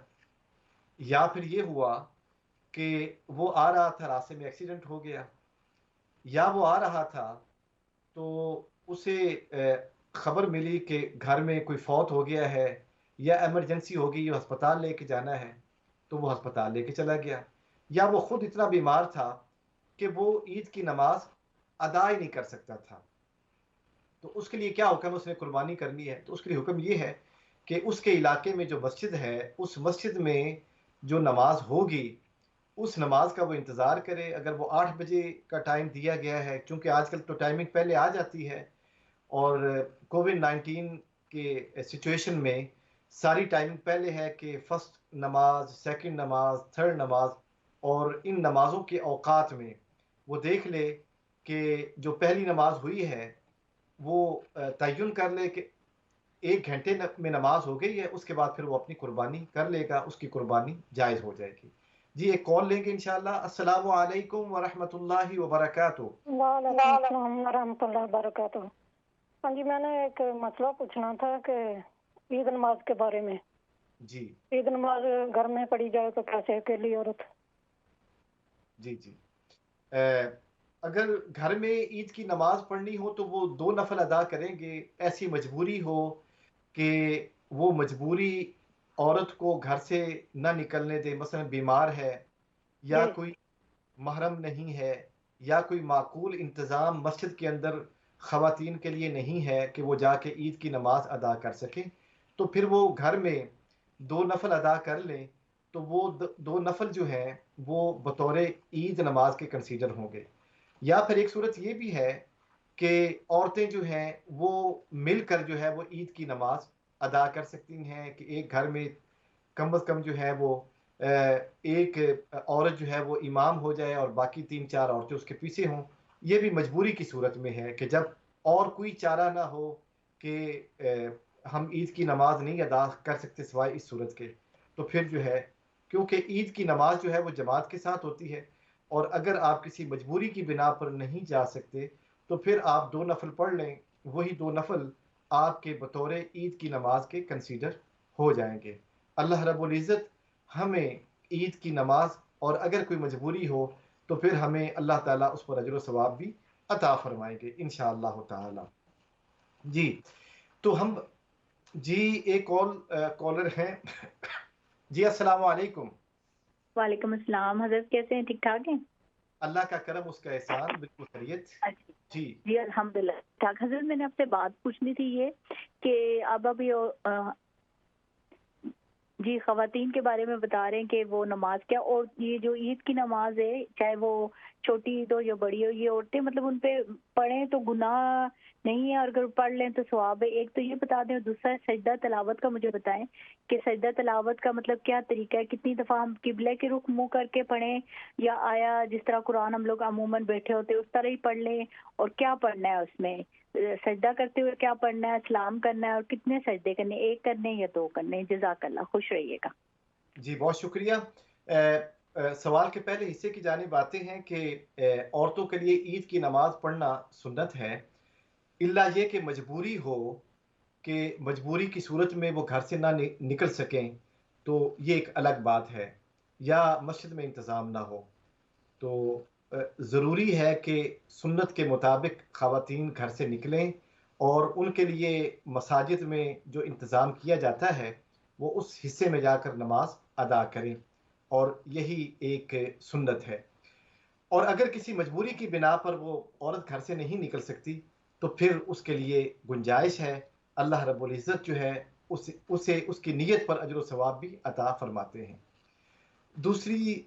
یا پھر یہ ہوا کہ وہ آ رہا تھا، راستے میں ایکسیڈنٹ ہو گیا، یا وہ آ رہا تھا تو اسے خبر ملی کہ گھر میں کوئی فوت ہو گیا ہے یا ایمرجنسی ہوگی، یہ ہسپتال لے کے جانا ہے، تو وہ ہسپتال لے کے چلا گیا، یا وہ خود اتنا بیمار تھا کہ وہ عید کی نماز ادا ہی نہیں کر سکتا تھا، تو اس کے لیے کیا حکم؟ اس نے قربانی کرنی ہے تو اس کے لیے حکم یہ ہے کہ اس کے علاقے میں جو مسجد ہے، اس مسجد میں جو نماز ہوگی اس نماز کا وہ انتظار کرے۔ اگر وہ 8 بجے کا ٹائم دیا گیا ہے، چونکہ آج کل تو ٹائمنگ پہلے آ جاتی ہے، اور کووڈ-19 کے سچویشن میں ساری ٹائمنگ پہلے ہے کہ فرسٹ نماز، سیکنڈ نماز، تھرڈ نماز، اور ان نمازوں کے اوقات میں وہ دیکھ لے کہ جو پہلی نماز ہوئی ہے وہ تعین کر لے کہ 1 گھنٹے میں نماز ہو گئی ہے، اس کے بعد پھر وہ اپنی قربانی کر لے گا، اس کی قربانی جائز ہو جائے گی۔ جی، ایک کال لیں گے انشاءاللہ۔ السلام علیکم ورحمۃ اللہ وبرکاتہ۔ وعلیکم السلام ورحمۃ اللہ وبرکاتہ۔ ہاں جی، میں نے ایک مسئلہ پوچھنا تھا کہ عید نماز کے بارے میں۔ جی عید نماز گھر میں پڑھی جائے تو کیسے اکیلی عورت؟ جی جی اگر گھر میں عید کی نماز پڑھنی ہو تو وہ 2 نفل ادا کریں گے۔ ایسی مجبوری ہو کہ وہ مجبوری عورت کو گھر سے نہ نکلنے دے، مثلا بیمار ہے، یا جی کوئی محرم نہیں ہے، یا کوئی معقول انتظام مسجد کے اندر خواتین کے لیے نہیں ہے کہ وہ جا کے عید کی نماز ادا کر سکیں، تو پھر وہ گھر میں 2 نفل ادا کر لیں، تو وہ 2 نفل جو ہیں وہ بطور عید نماز کے کنسیڈر ہوں گے۔ یا پھر ایک صورت یہ بھی ہے کہ عورتیں جو ہیں وہ مل کر جو ہے وہ عید کی نماز ادا کر سکتی ہیں، کہ ایک گھر میں کم از کم جو ہے وہ ایک عورت جو ہے وہ امام ہو جائے اور باقی 3-4 عورتیں اس کے پیچھے ہوں۔ یہ بھی مجبوری کی صورت میں ہے کہ جب اور کوئی چارہ نہ ہو کہ ہم عید کی نماز نہیں ادا کر سکتے سوائے اس صورت کے، تو پھر جو ہے، کیونکہ عید کی نماز جو ہے وہ جماعت کے ساتھ ہوتی ہے، اور اگر آپ کسی مجبوری کی بنا پر نہیں جا سکتے تو پھر آپ 2 نفل پڑھ لیں، وہی 2 نفل آپ کے بطور عید کی نماز کے کنسیڈر ہو جائیں گے۔ اللہ رب العزت ہمیں عید کی نماز، اور اگر کوئی مجبوری ہو تو پھر ہمیں اللہ تعالیٰ اس پر اجر و ثواب بھی عطا فرمائیں گے انشاءاللہ تعالی۔ جی، تو ہم ایک کالر ہیں۔ جی، السلام علیکم۔ وعلیکم السلام حضرت، کیسے ہیں؟ ٹھیک ٹھاک ہیں؟ اللہ کا کرم، اس کا احسان، بالکل خیریت۔ جی جی الحمدللہ ٹھیک۔ حضرت میں نے آپ سے بات پوچھنی تھی یہ کہ اب ابھی جی خواتین کے بارے میں بتا رہے ہیں کہ وہ نماز کیا، اور یہ جو عید کی نماز ہے چاہے وہ چھوٹی عید ہو یا بڑی ہو، یہ عورتیں مطلب ان پہ پڑھیں تو گناہ نہیں ہے، اور اگر پڑھ لیں تو ثواب ہے؟ ایک تو یہ بتا دیں، اور دوسرا سجدہ تلاوت کا مجھے بتائیں کہ سجدہ تلاوت کا مطلب کیا طریقہ ہے، کتنی دفعہ ہم قبلے کے رخ منہ کر کے پڑھیں، یا آیا جس طرح قرآن ہم لوگ عموماً بیٹھے ہوتے اس طرح ہی پڑھ لیں، اور کیا پڑھنا ہے اس میں، سجدہ کرتے ہوئے کیا پڑھنا ہے، اسلام کرنا ہے، اور کتنے سجدے کرنے، 1 کرنے یا 2 کرنے؟ جزاک اللہ، خوش رہیے گا۔ جی، بہت شکریہ۔ سوال کے پہلے حصے کی جانب آتے ہیں کہ عورتوں کے لیے عید کی نماز پڑھنا سنت ہے، الا یہ کہ مجبوری ہو، کہ مجبوری کی صورت میں وہ گھر سے نہ نکل سکیں تو یہ ایک الگ بات ہے، یا مسجد میں انتظام نہ ہو، تو ضروری ہے کہ سنت کے مطابق خواتین گھر سے نکلیں، اور ان کے لیے مساجد میں جو انتظام کیا جاتا ہے وہ اس حصے میں جا کر نماز ادا کریں، اور یہی ایک سنت ہے۔ اور اگر کسی مجبوری کی بنا پر وہ عورت گھر سے نہیں نکل سکتی تو پھر اس کے لیے گنجائش ہے، اللہ رب العزت جو ہے اسے اس کی نیت پر اجر و ثواب بھی عطا فرماتے ہیں۔ دوسری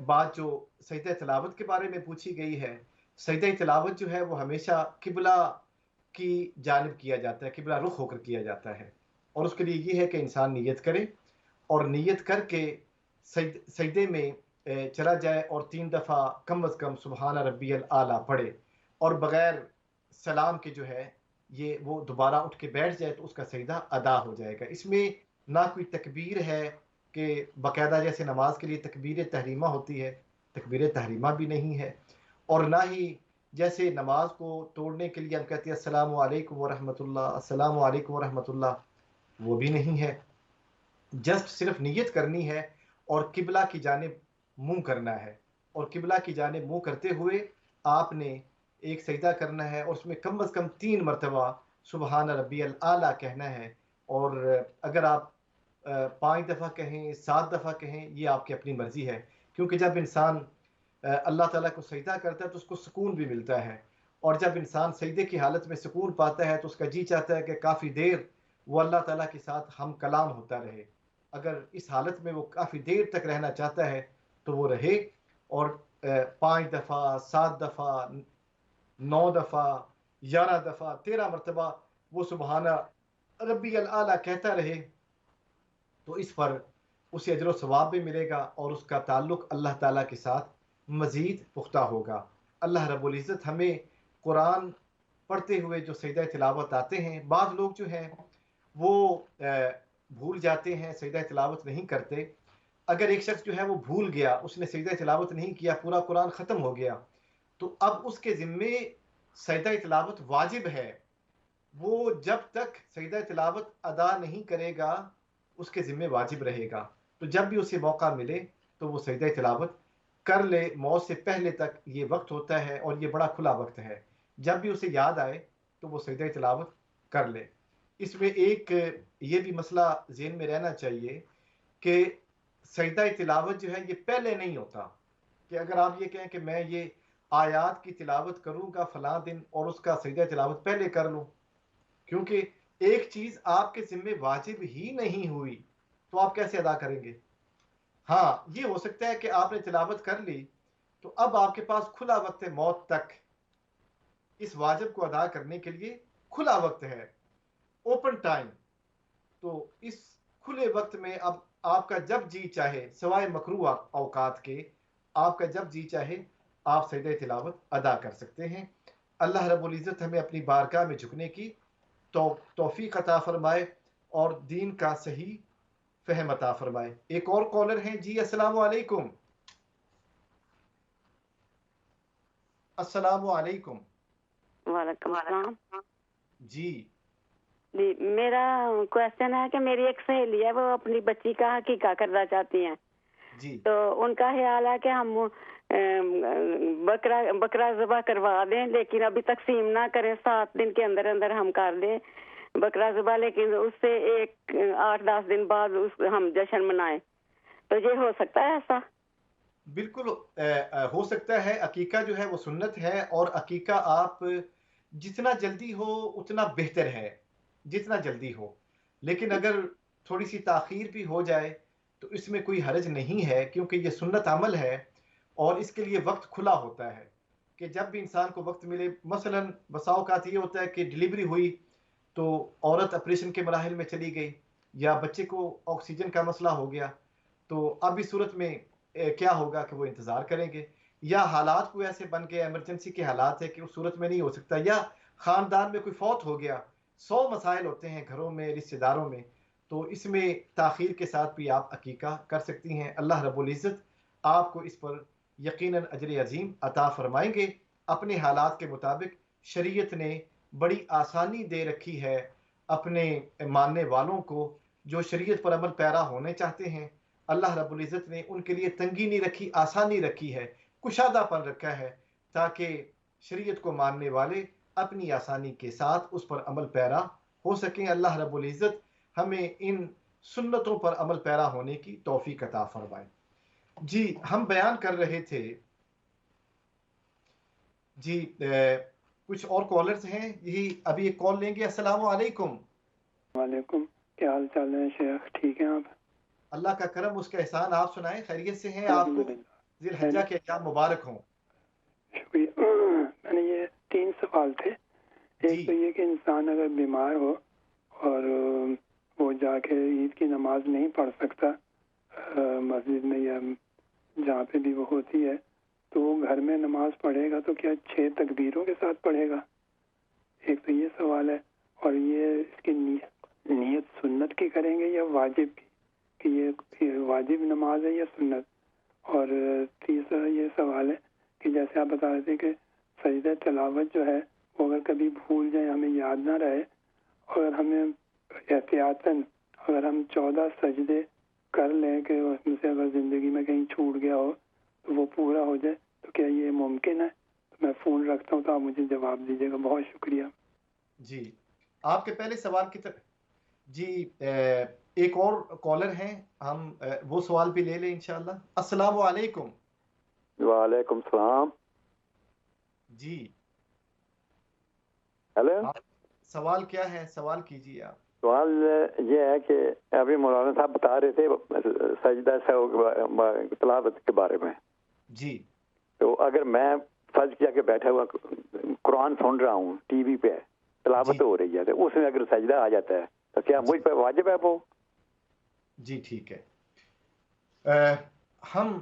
بات جو سجدہ تلاوت کے بارے میں پوچھی گئی ہے، سجدہ تلاوت جو ہے وہ ہمیشہ قبلہ کی جانب کیا جاتا ہے، قبلہ رخ ہو کر کیا جاتا ہے، اور اس کے لیے یہ ہے کہ انسان نیت کرے اور نیت کر کے سجدے میں چلا جائے اور 3 دفعہ کم از کم سبحان ربی الاعلیٰ پڑھے، اور بغیر سلام کے جو ہے یہ وہ دوبارہ اٹھ کے بیٹھ جائے تو اس کا سجدہ ادا ہو جائے گا۔ اس میں نہ کوئی تکبیر ہے کہ باقاعدہ جیسے نماز کے لیے تکبیر تحریمہ ہوتی ہے، تکبیر تحریمہ بھی نہیں ہے، اور نہ ہی جیسے نماز کو توڑنے کے لیے ہم کہتے ہیں السلام علیکم ورحمۃ اللہ، السلام علیکم ورحمۃ اللہ، وہ بھی نہیں ہے۔ جسٹ صرف نیت کرنی ہے اور قبلہ کی جانب منہ کرنا ہے، اور قبلہ کی جانب منہ کرتے ہوئے آپ نے ایک سجدہ کرنا ہے، اور اس میں کم از کم 3 مرتبہ سبحان ربی الاعلیٰ کہنا ہے، اور اگر آپ 5 دفعہ کہیں 7 دفعہ کہیں یہ آپ کی اپنی مرضی ہے، کیونکہ جب انسان اللہ تعالیٰ کو سجدہ کرتا ہے تو اس کو سکون بھی ملتا ہے، اور جب انسان سجدے کی حالت میں سکون پاتا ہے تو اس کا جی چاہتا ہے کہ کافی دیر وہ اللہ تعالیٰ کے ساتھ ہم کلام ہوتا رہے۔ اگر اس حالت میں وہ کافی دیر تک رہنا چاہتا ہے تو وہ رہے، اور 5 دفعہ 7 دفعہ 9 دفعہ 11 دفعہ 13 مرتبہ وہ سبحان ربی الاعلیٰ کہتا رہے، تو اس پر اسے اجر و ثواب بھی ملے گا اور اس کا تعلق اللہ تعالیٰ کے ساتھ مزید پختہ ہوگا۔ اللہ رب العزت ہمیں قرآن پڑھتے ہوئے جو سجدہ تلاوت آتے ہیں، بعض لوگ جو ہیں وہ بھول جاتے ہیں، سجدہ تلاوت نہیں کرتے۔ اگر ایک شخص جو ہے وہ بھول گیا، اس نے سجدہ تلاوت نہیں کیا، پورا قرآن ختم ہو گیا، تو اب اس کے ذمے سجدہ تلاوت واجب ہے، وہ جب تک سجدہ تلاوت ادا نہیں کرے گا اس کے ذمے واجب رہے گا۔ تو جب بھی اسے موقع ملے تو وہ سجدہ تلاوت کر لے، موت سے پہلے تک یہ وقت ہوتا ہے اور یہ بڑا کھلا وقت ہے، جب بھی اسے یاد آئے تو وہ سجدہ تلاوت کر لے۔ اس میں ایک یہ بھی مسئلہ ذہن میں رہنا چاہیے کہ سجدہ تلاوت جو ہے یہ پہلے نہیں ہوتا، کہ اگر آپ یہ کہیں کہ میں یہ آیات کی تلاوت کروں گا فلاں دن اور اس کا سجدہ تلاوت پہلے کر لوں، کیونکہ ایک چیز آپ کے ذمے واجب ہی نہیں ہوئی تو آپ کیسے ادا کریں گے؟ ہاں یہ ہو سکتا ہے کہ آپ نے تلاوت کر لی تو اب آپ کے پاس کھلا وقت ہے، موت تک اس واجب کو ادا کرنے کے لیے کھلا وقت ہے، اوپن ٹائم۔ تو اس کھلے وقت میں اب آپ کا جب جی چاہے، سوائے مکروہ اوقات کے، آپ کا جب جی چاہے آپ سجدہ تلاوت ادا کر سکتے ہیں۔ اللہ رب العزت ہمیں اپنی بارگاہ میں جھکنے کی توفیق عطا فرمائے اور دین کا صحیح فہم عطا فرمائے۔ ایک اور کالر ہیں جی، السلام علیکم۔ السلام علیکم۔ وعلیکم السلام۔ جی جی میرا کوشچن ہے کہ میری ایک سہیلی ہے، وہ اپنی بچی کا عقیقہ کرنا چاہتی ہیں، جی تو ان کا خیال ہے کہ ہم بکرا ذبح کروا دیں، لیکن ابھی تقسیم نہ کریں، 7 دن کے اندر اندر ہم کر دیں بکرا ذبح، لیکن اس سے 8-10 دن بعد ہم جشن منائیں، تو یہ ہو سکتا ہے ایسا؟ بالکل ہو سکتا ہے۔ عقیقہ جو ہے وہ سنت ہے، اور عقیقہ آپ جتنا جلدی ہو اتنا بہتر ہے، جتنا جلدی ہو، لیکن اگر تھوڑی سی تاخیر بھی ہو جائے تو اس میں کوئی حرج نہیں ہے، کیونکہ یہ سنت عمل ہے اور اس کے لیے وقت کھلا ہوتا ہے کہ جب بھی انسان کو وقت ملے۔ مثلا بسا اوقات یہ ہوتا ہے کہ ڈلیوری ہوئی تو عورت آپریشن کے مراحل میں چلی گئی، یا بچے کو آکسیجن کا مسئلہ ہو گیا، تو اب اس صورت میں کیا ہوگا کہ وہ انتظار کریں گے، یا حالات کوئی ایسے بن گئے، ایمرجنسی کے حالات ہے کہ اس صورت میں نہیں ہو سکتا، یا خاندان میں کوئی فوت ہو گیا، 100 مسائل ہوتے ہیں گھروں میں، رشتہ داروں میں، تو اس میں تاخیر کے ساتھ بھی آپ عقیقہ کر سکتی ہیں۔ اللہ رب العزت آپ کو اس پر یقیناً اجر عظیم عطا فرمائیں گے۔ اپنے حالات کے مطابق شریعت نے بڑی آسانی دے رکھی ہے اپنے ماننے والوں کو، جو شریعت پر عمل پیرا ہونے چاہتے ہیں۔ اللہ رب العزت نے ان کے لیے تنگی نہیں رکھی، آسانی رکھی ہے، کشادہ پن رکھا ہے، تاکہ شریعت کو ماننے والے اپنی آسانی کے ساتھ اس پر عمل پیرا ہو سکیں۔ اللہ رب العزت ہمیں ان سنتوں پر عمل پیرا ہونے کی توفیق عطا فرمائے۔ جی ہم بیان کر رہے تھے جی کچھ اور کالرز ہیں، یہی ابھی ایک کال لیں گے۔ السلام علیکم۔ وعلیکم، کیا حال چال ہے شیخ؟ ٹھیک ہیں آپ؟ اللہ کا کرم، اس کا احسان، آپ سنائیں خیریت سے ہیں؟ آپ کو ذی الحجہ کے ایام مبارک ہوں۔ شکریہ۔ میں نے یہ 3 سوال تھے۔ ایک تو یہ کہ انسان اگر بیمار ہو اور وہ جا کے عید کی نماز نہیں پڑھ سکتا مسجد میں یا جہاں پہ بھی وہ ہوتی ہے، تو وہ گھر میں نماز پڑھے گا تو کیا 6 تکبیروں کے ساتھ پڑھے گا؟ ایک تو یہ سوال ہے۔ اور یہ اس کی نیت سنت کی کریں گے یا واجب کی، کہ یہ واجب نماز ہے یا سنت؟ اور تیسرا یہ سوال ہے کہ جیسے آپ بتا رہے تھے کہ سجدہ تلاوت جو ہے وہ اگر کبھی بھول جائیں، ہمیں یاد نہ رہے، اور ہمیں احتیاطاً اگر ہم 14 سجدے کر لیں کہ اس میں سے اگر زندگی میں کہیں چھوٹ گیا ہو تو وہ پورا ہو جائے، تو کیا یہ ممکن ہے؟ تو میں فون رکھتا ہوں تو آپ مجھے جواب دیجیے گا۔ بہت شکریہ۔ جی آپ کے پہلے سوال کی طرف جی ایک اور کالر ہیں، ہم وہ سوال بھی لے لیں انشاءاللہ۔ السلام علیکم۔ وعلیکم السلام۔ جی ہیلو، سوال کیا ہے؟ سوال کیجیے آپ۔ سوال یہ ہے کہ ابھی مولانا صاحب بتا رہے تھے سجدہ تلاوت کے بارے میں۔ جی تو اگر میں فرض کیا کہ بیٹھا ہوا قرآن سن رہا ہوں، ٹی وی پہ تلاوت ہو رہی ہے، تو اس میں اگر سجدہ آ جاتا ہے تو کیا مجھ پہ واجب ہے وہ؟ جی ٹھیک ہے۔ ہم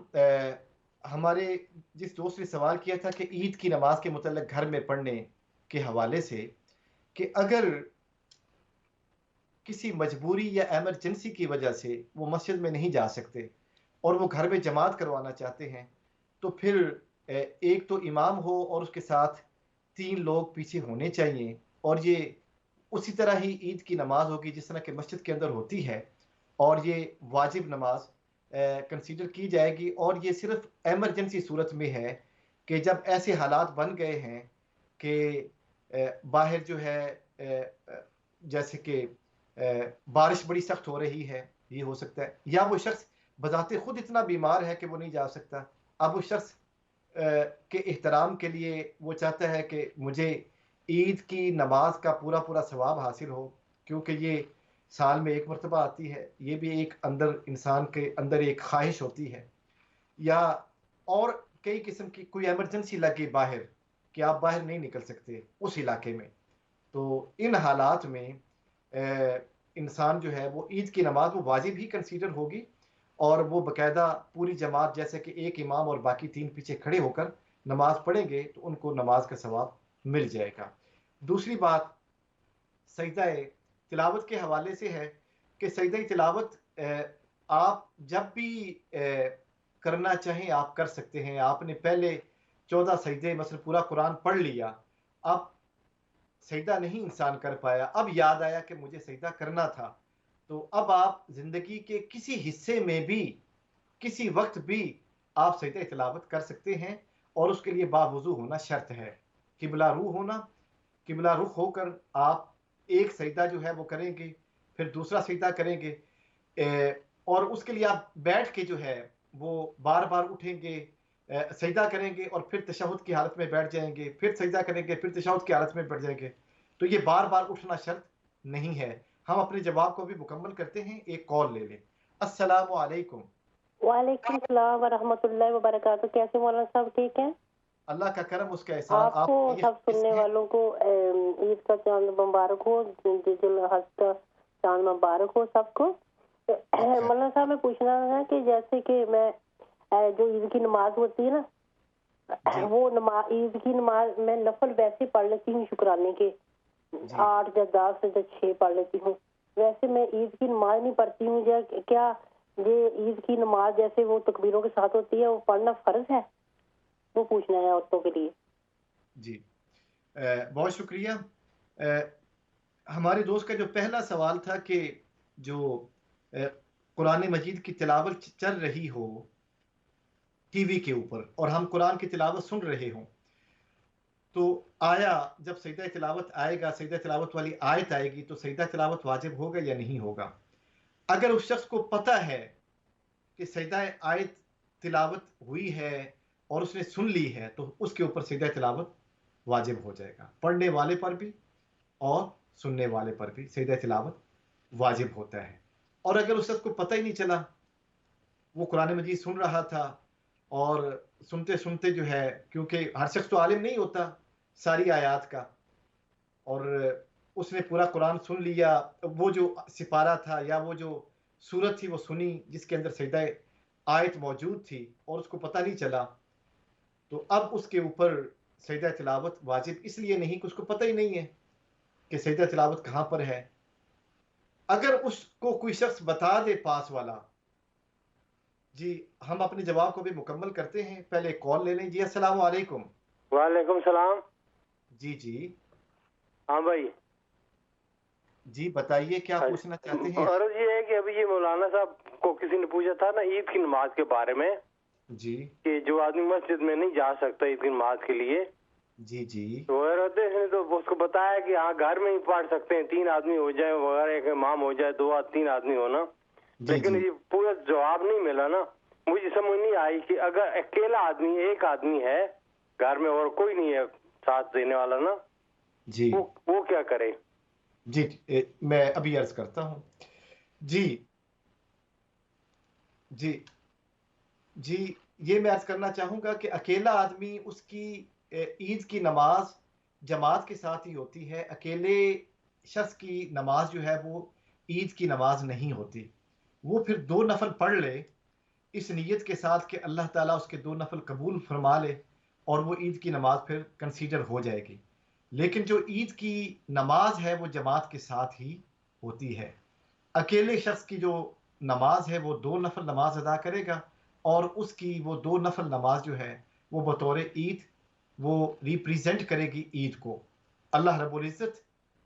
ہمارے جس دوست نے سوال کیا تھا کہ عید کی نماز کے متعلق گھر میں پڑھنے کے حوالے سے، کہ اگر کسی مجبوری یا ایمرجنسی کی وجہ سے وہ مسجد میں نہیں جا سکتے اور وہ گھر میں جماعت کروانا چاہتے ہیں، تو پھر ایک تو امام ہو اور اس کے ساتھ 3 لوگ پیچھے ہونے چاہیے، اور یہ اسی طرح ہی عید کی نماز ہوگی جس طرح کہ مسجد کے اندر ہوتی ہے، اور یہ واجب نماز کنسیڈر کی جائے گی۔ اور یہ صرف ایمرجنسی صورت میں ہے کہ جب ایسے حالات بن گئے ہیں کہ باہر جو ہے جیسے کہ بارش بڑی سخت ہو رہی ہے، یہ ہو سکتا ہے، یا وہ شخص بذات خود اتنا بیمار ہے کہ وہ نہیں جا سکتا، اب اس شخص کے احترام کے لیے وہ چاہتا ہے کہ مجھے عید کی نماز کا پورا پورا ثواب حاصل ہو، کیونکہ یہ سال میں ایک مرتبہ آتی ہے، یہ بھی ایک اندر انسان کے اندر ایک خواہش ہوتی ہے، یا اور کئی قسم کی کوئی ایمرجنسی لگے باہر کہ آپ باہر نہیں نکل سکتے اس علاقے میں، تو ان حالات میں انسان جو ہے وہ عید کی نماز وہ واجب ہی کنسیڈر ہوگی، اور وہ باقاعدہ پوری جماعت جیسے کہ ایک امام اور باقی 3 پیچھے کھڑے ہو کر نماز پڑھیں گے تو ان کو نماز کا ثواب مل جائے گا۔ دوسری بات سجدہ تلاوت کے حوالے سے ہے کہ سجدہ تلاوت آپ جب بھی کرنا چاہیں آپ کر سکتے ہیں۔ آپ نے پہلے 14 سجدے مثلا پورا قرآن پڑھ لیا، اب سجدہ نہیں انسان کر پایا، اب یاد آیا کہ مجھے سجدہ کرنا تھا، تو اب آپ زندگی کے کسی حصے میں بھی کسی وقت بھی آپ سجدہ تلاوت کر سکتے ہیں، اور اس کے لیے باوضو ہونا شرط ہے، قبلہ روح ہونا، قبلہ رخ ہو کر آپ ایک سجدہ جو ہے وہ کریں گے، پھر دوسرا سجدہ کریں گے، اور اس کے لیے آپ بیٹھ کے جو ہے وہ بار بار اٹھیں گے، سجدہ کریں گے، اور پھر تشہد کی حالت میں بیٹھ جائیں گے، پھر سجدہ کریں گے، پھر تشہد کی حالت میں بیٹھ جائیں گے، تو یہ بار بار اٹھنا شرط نہیں ہے۔ ہم اپنے جواب کو بھی مکمل کرتے ہیں، ایک کال لے لیں۔ السلام علیکم۔ وعلیکم السلام ورحمۃ اللہ وبرکاتہ۔ کیسے مولانا صاحب؟ ٹھیک ہیں؟ اللہ کا کرم، اس کا احسان۔ آپ کو سب سننے والوں کو عید کا چاند مبارک ہو، عید الحج کا چاند مبارک ہو سب کو۔ مولانا صاحب میں پوچھنا ہے کہ جیسے کہ میں جو عید کی نماز ہوتی ہے نا، وہ عید کی نماز میں نفل ویسے پڑھ لیتی ہوں، شکرانے کے 8 یا 10 یا 6 پڑھ لیتی ہوں، ویسے میں عید کی نماز نہیں پڑھتی ہوں، کیا یہ عید کی نماز جیسے وہ تکبیروں کے ساتھ ہوتی ہے وہ پڑھنا فرض ہے؟ وہ پوچھنا ہے عورتوں کے لیے۔ جی بہت شکریہ۔ ہمارے دوست کا جو پہلا سوال تھا کہ جو قرآن مجید کی تلاوت چل رہی ہو ٹی وی کے اوپر اور ہم قرآن کی تلاوت سن رہے ہوں، تو آیا جب سجدہ تلاوت آئے گا، سجدہ تلاوت والی آیت آئے گی، تو سجدہ تلاوت واجب ہوگا یا نہیں ہوگا؟ اگر اس شخص کو پتہ ہے کہ سجدہ آیت تلاوت ہوئی ہے اور اس نے سن لی ہے تو اس کے اوپر سجدہ تلاوت واجب ہو جائے گا. پڑھنے والے پر بھی اور سننے والے پر بھی سجدہ تلاوت واجب ہوتا ہے. اور اگر اس شخص کو پتہ ہی نہیں چلا، وہ قرآن مجید سن رہا تھا اور سنتے سنتے جو ہے، کیونکہ ہر شخص تو عالم نہیں ہوتا ساری آیات کا، اور اس نے پورا قرآن سن لیا، وہ جو سپارہ تھا یا وہ جو سورت تھی وہ سنی جس کے اندر سجدہ آیت موجود تھی اور اس کو پتہ نہیں چلا، تو اب اس کے اوپر سجدہ تلاوت واجب اس لیے نہیں کہ اس کو پتہ ہی نہیں ہے کہ سجدہ تلاوت کہاں پر ہے. اگر اس کو کوئی شخص بتا دے پاس والا. جی ہم اپنے جواب کو بھی مکمل کرتے ہیں، پہلے کال لے لیں. جی السلام علیکم. وعلیکم السلام. جی ہاں بھائی جی بتائیے کیا پوچھنا چاہتے ہیں؟ عرض یہ ہے کہ ابھی یہ مولانا صاحب کو کسی نے پوچھا تھا نا عید کی نماز کے بارے میں، جی کہ جو آدمی مسجد میں نہیں جا سکتا عید کی نماز کے لیے، جی تو اس کو بتایا کہ ہاں گھر میں ہی پڑھ سکتے ہیں، 3 آدمی ہو جائے وغیرہ، ایک امام ہو جائے، 2-3 آدمی ہونا. لیکن یہ پورا جواب نہیں ملا نا، مجھے سمجھ نہیں آئی کہ اگر اکیلا آدمی، ایک آدمی ہے گھر میں اور کوئی نہیں ہے ساتھ دینے والا نا، جی وہ کیا کرے؟ جی میں ابھی عرض کرتا ہوں. جی یہ میں عرض کرنا چاہوں گا کہ اکیلا آدمی اس کی عید کی نماز جماعت کے ساتھ ہی ہوتی ہے. اکیلے شخص کی نماز جو ہے وہ عید کی نماز نہیں ہوتی. وہ پھر 2 نفل پڑھ لے اس نیت کے ساتھ کہ اللہ تعالیٰ اس کے 2 نفل قبول فرما لے اور وہ عید کی نماز پھر کنسیڈر ہو جائے گی. لیکن جو عید کی نماز ہے وہ جماعت کے ساتھ ہی ہوتی ہے. اکیلے شخص کی جو نماز ہے وہ 2 نفل نماز ادا کرے گا اور اس کی وہ 2 نفل نماز جو ہے وہ بطور عید وہ ریپریزنٹ کرے گی عید کو. اللہ رب العزت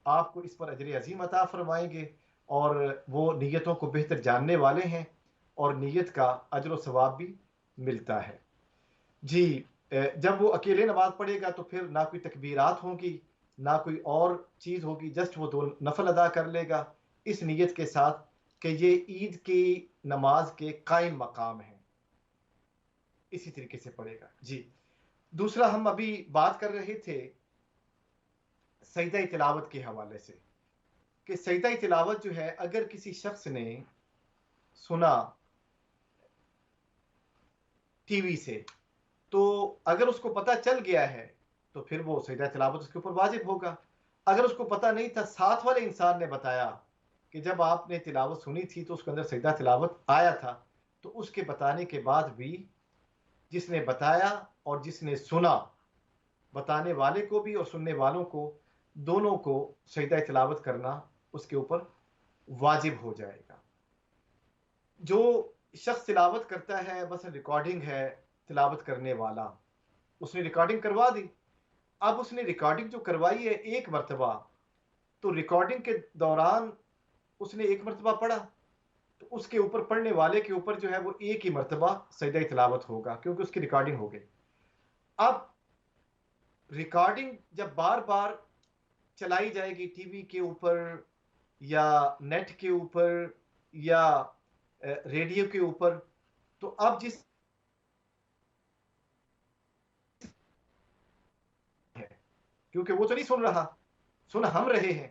آپ کو اس پر اجر عظیم عطا فرمائیں گے اور وہ نیتوں کو بہتر جاننے والے ہیں اور نیت کا اجر و ثواب بھی ملتا ہے. جی جب وہ اکیلے نماز پڑھے گا تو پھر نہ کوئی تکبیرات ہوں گی نہ کوئی اور چیز ہوگی، جسٹ وہ 2 نفل ادا کر لے گا اس نیت کے ساتھ کہ یہ عید کی نماز کے قائم مقام ہیں، اسی طریقے سے پڑھے گا. جی دوسرا ہم ابھی بات کر رہے تھے سجدہ تلاوت کے حوالے سے کہ سجدہ تلاوت جو ہے اگر کسی شخص نے سنا ٹی وی سے تو اگر اس کو پتہ چل گیا ہے تو پھر وہ سجدہ تلاوت اس کے اوپر واجب ہوگا. اگر اس کو پتہ نہیں تھا، ساتھ والے انسان نے بتایا کہ جب آپ نے تلاوت سنی تھی تو اس کے اندر سجدہ تلاوت آیا تھا، تو اس کے بتانے کے بعد بھی جس نے بتایا اور جس نے سنا، بتانے والے کو بھی اور سننے والوں کو دونوں کو سجدہ تلاوت کرنا اس کے اوپر واجب ہو جائے گا. جو شخص تلاوت کرتا ہے، بس ریکارڈنگ ہے تلاوت کرنے والا، اس نے ریکارڈنگ کروا دی. اب اس نے ریکارڈنگ جو کروائی ہے 1 مرتبہ، تو ریکارڈنگ کے دوران اس نے 1 مرتبہ پڑھا تو اس کے اوپر پڑھنے والے کے اوپر جو ہے وہ 1 ہی مرتبہ سجدہ تلاوت ہوگا کیونکہ اس کی ریکارڈنگ ہو گئی. اب ریکارڈنگ جب بار بار چلائی جائے گی ٹی وی کے اوپر یا نیٹ کے اوپر یا ریڈیو کے اوپر، تو اب جس کیونکہ وہ تو نہیں سن رہا، سن ہم رہے ہیں،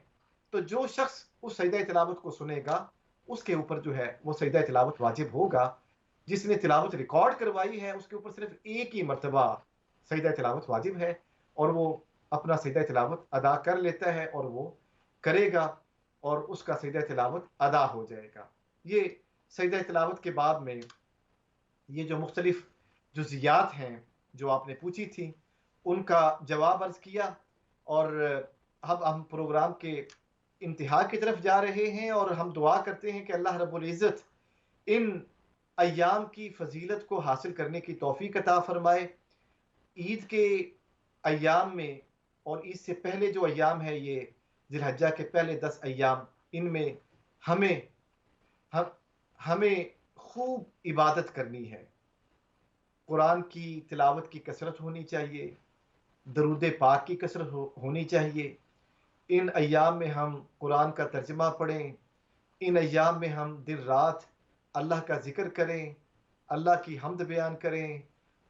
تو جو شخص اس سجدہ تلاوت کو سنے گا اس کے اوپر جو ہے وہ سجدہ تلاوت واجب ہوگا. جس نے تلاوت ریکارڈ کروائی ہے اس کے اوپر صرف 1 ہی مرتبہ سجدہ تلاوت واجب ہے اور وہ اپنا سجدہ تلاوت ادا کر لیتا ہے اور وہ کرے گا اور اس کا سجدہ تلاوت ادا ہو جائے گا. یہ سجدہ تلاوت کے بعد میں یہ جو مختلف جزیات ہیں جو آپ نے پوچھی تھی ان کا جواب عرض کیا، اور اب ہم پروگرام کے انتہا کی طرف جا رہے ہیں اور ہم دعا کرتے ہیں کہ اللہ رب العزت ان ایام کی فضیلت کو حاصل کرنے کی توفیق عطا فرمائے. عید کے ایام میں اور عید سے پہلے جو ایام ہے یہ ذی الحجہ کے پہلے 10 ایام، ان میں ہمیں خوب عبادت کرنی ہے. قرآن کی تلاوت کی کثرت ہونی چاہیے، درود پاک کی کثرت ہونی چاہیے. ان ایام میں ہم قرآن کا ترجمہ پڑھیں، ان ایام میں ہم دن رات اللہ کا ذکر کریں، اللہ کی حمد بیان کریں،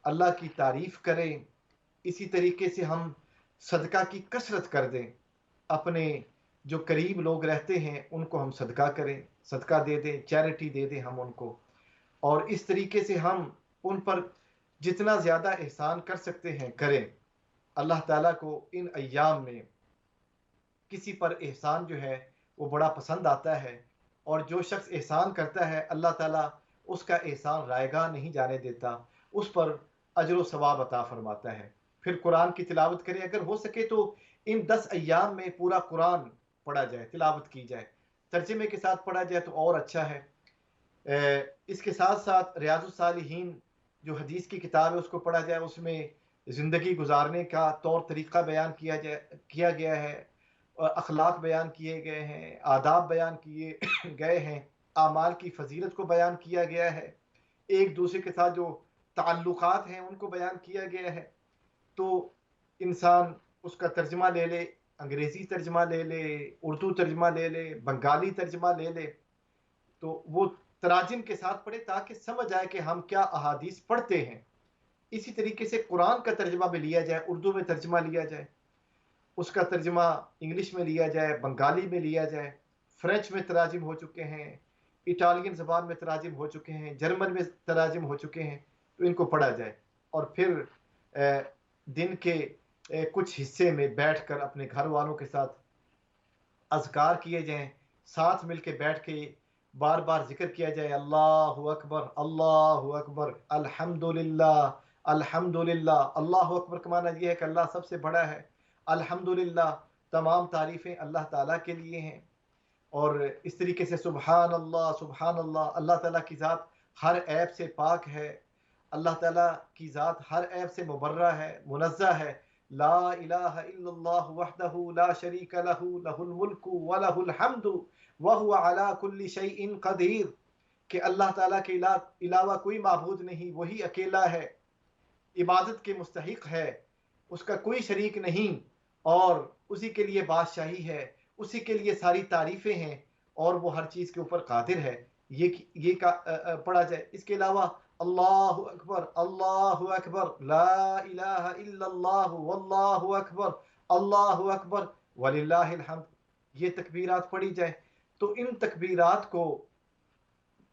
اللہ کی تعریف کریں. اسی طریقے سے ہم صدقہ کی کثرت کر دیں. اپنے جو قریب لوگ رہتے ہیں ان کو ہم صدقہ کریں، صدقہ دے دیں، چیریٹی دے دیں ہم ان کو. اور اس طریقے سے ہم ان پر جتنا زیادہ احسان کر سکتے ہیں کریں. اللہ تعالیٰ کو ان ایام میں کسی پر احسان جو ہے وہ بڑا پسند آتا ہے، اور جو شخص احسان کرتا ہے اللہ تعالیٰ اس کا احسان رائگاں نہیں جانے دیتا، اس پر اجر و ثواب عطا فرماتا ہے. پھر قرآن کی تلاوت کریں، اگر ہو سکے تو ان 10 ایام میں پورا قرآن پڑھا جائے، تلاوت کی جائے، ترجمے کے ساتھ پڑھا جائے تو اور اچھا ہے. اس کے ساتھ ساتھ ریاض الصالحین جو حدیث کی کتاب ہے اس کو پڑھا جائے، اس میں زندگی گزارنے کا طور طریقہ بیان کیا گیا ہے، اخلاق بیان کیے گئے ہیں، آداب بیان کیے گئے ہیں، اعمال کی فضیلت کو بیان کیا گیا ہے، ایک دوسرے کے ساتھ جو تعلقات ہیں ان کو بیان کیا گیا ہے. تو انسان اس کا ترجمہ لے لے، انگریزی ترجمہ لے لے، اردو ترجمہ لے لے، بنگالی ترجمہ لے لے، تو وہ تراجم کے ساتھ پڑھے تاکہ سمجھ آئے کہ ہم کیا احادیث پڑھتے ہیں. اسی طریقے سے قرآن کا ترجمہ بھی لیا جائے، اردو میں ترجمہ لیا جائے، اس کا ترجمہ انگلش میں لیا جائے، بنگالی میں لیا جائے، فرینچ میں تراجم ہو چکے ہیں، اٹالین زبان میں تراجم ہو چکے ہیں، جرمن میں تراجم ہو چکے ہیں، تو ان کو پڑھا جائے. اور پھر دن کے کچھ حصے میں بیٹھ کر اپنے گھر والوں کے ساتھ اذکار کیے جائیں، ساتھ مل کے بیٹھ کے بار بار ذکر کیا جائے، اللہ اکبر اللہ اکبر، الحمدللہ الحمدللہ. اللہ اکبر کا معنی یہ ہے کہ اللہ سب سے بڑا ہے، الحمدللہ تمام تعریفیں اللہ تعالیٰ کے لیے ہیں. اور اس طریقے سے سبحان اللہ سبحان اللہ، اللہ تعالیٰ کی ذات ہر عیب سے پاک ہے، اللہ تعالیٰ کی ذات ہر عیب سے مبرہ ہے، منزہ ہے. لا الہ الا اللہ وحدہ لا شریک لہ لہ الملک ولہ الحمد وہو علی کل شیء قدیر، کہ اللہ تعالیٰ کے علاوہ کوئی معبود نہیں، وہی اکیلا ہے، عبادت کے مستحق ہے، اس کا کوئی شریک نہیں، اور اسی کے لیے بادشاہی ہے، اسی کے لیے ساری تعریفیں ہیں، اور وہ ہر چیز کے اوپر قادر ہے. یہ پڑھا جائے. اس کے علاوہ اللہ اکبر لا الہ الا اللہ واللہ اکبر وللہ الحمد، یہ تکبیرات پڑھی جائے. تو ان تکبیرات کو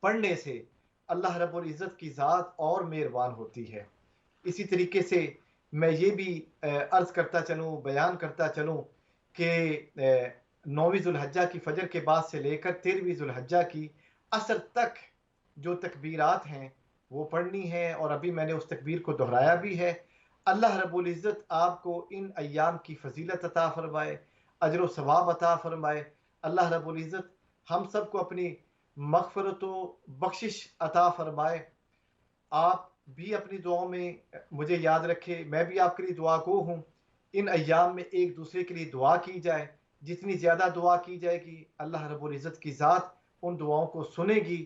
پڑھنے سے اللہ رب العزت کی ذات اور مہربان ہوتی ہے. اسی طریقے سے میں یہ بھی عرض کرتا چلوں، بیان کرتا چلوں کہ 9ویں ذوالحجہ کی فجر کے بعد سے لے کر 13ویں ذوالحجہ کی عصر تک جو تکبیرات ہیں وہ پڑھنی ہے، اور ابھی میں نے اس تکبیر کو دہرایا بھی ہے. اللہ رب العزت آپ کو ان ایام کی فضیلت عطا فرمائے، اجر و ثواب عطا فرمائے. اللہ رب العزت ہم سب کو اپنی مغفرت و بخشش عطا فرمائے. آپ بھی اپنی دعاؤں میں مجھے یاد رکھے، میں بھی آپ کے لیے دعا گو ہوں. ان ایام میں ایک دوسرے کے لیے دعا کی جائے، جتنی زیادہ دعا کی جائے گی اللہ رب العزت کی ذات ان دعاؤں کو سنے گی،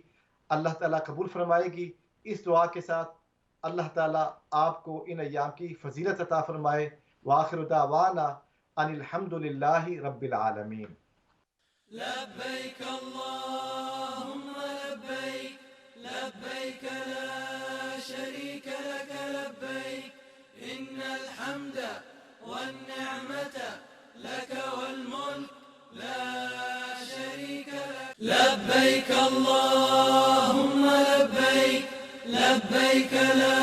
اللہ تعالیٰ قبول فرمائے گی. اس دعا کے ساتھ اللہ تعالیٰ آپ کو ان ایام کی فضیلت عطا فرمائے. وآخر دعوانا ان الحمد للہ رب العالمین. لبیک اللہم لبیک لبیک لا شریک لک لبیک ان الحمد والنعمت لک والملک لا شریک لک. لبیک اللہم لبیک لبیک لا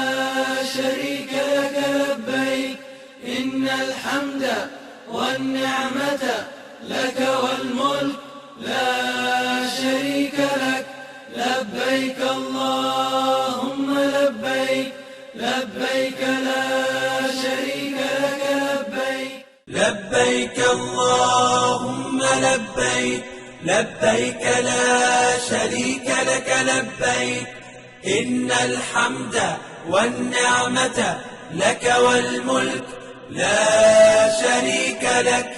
شریک لک لبیک ان الحمد والنعمت لك والملك لا شريك لك. لبيك اللهم لبيك لبيك لا شريك لك لبيك. لبيك اللهم لبيك لبيك لا شريك لك لبيك إن الحمد والنعمة لك والملك لا شريك لك.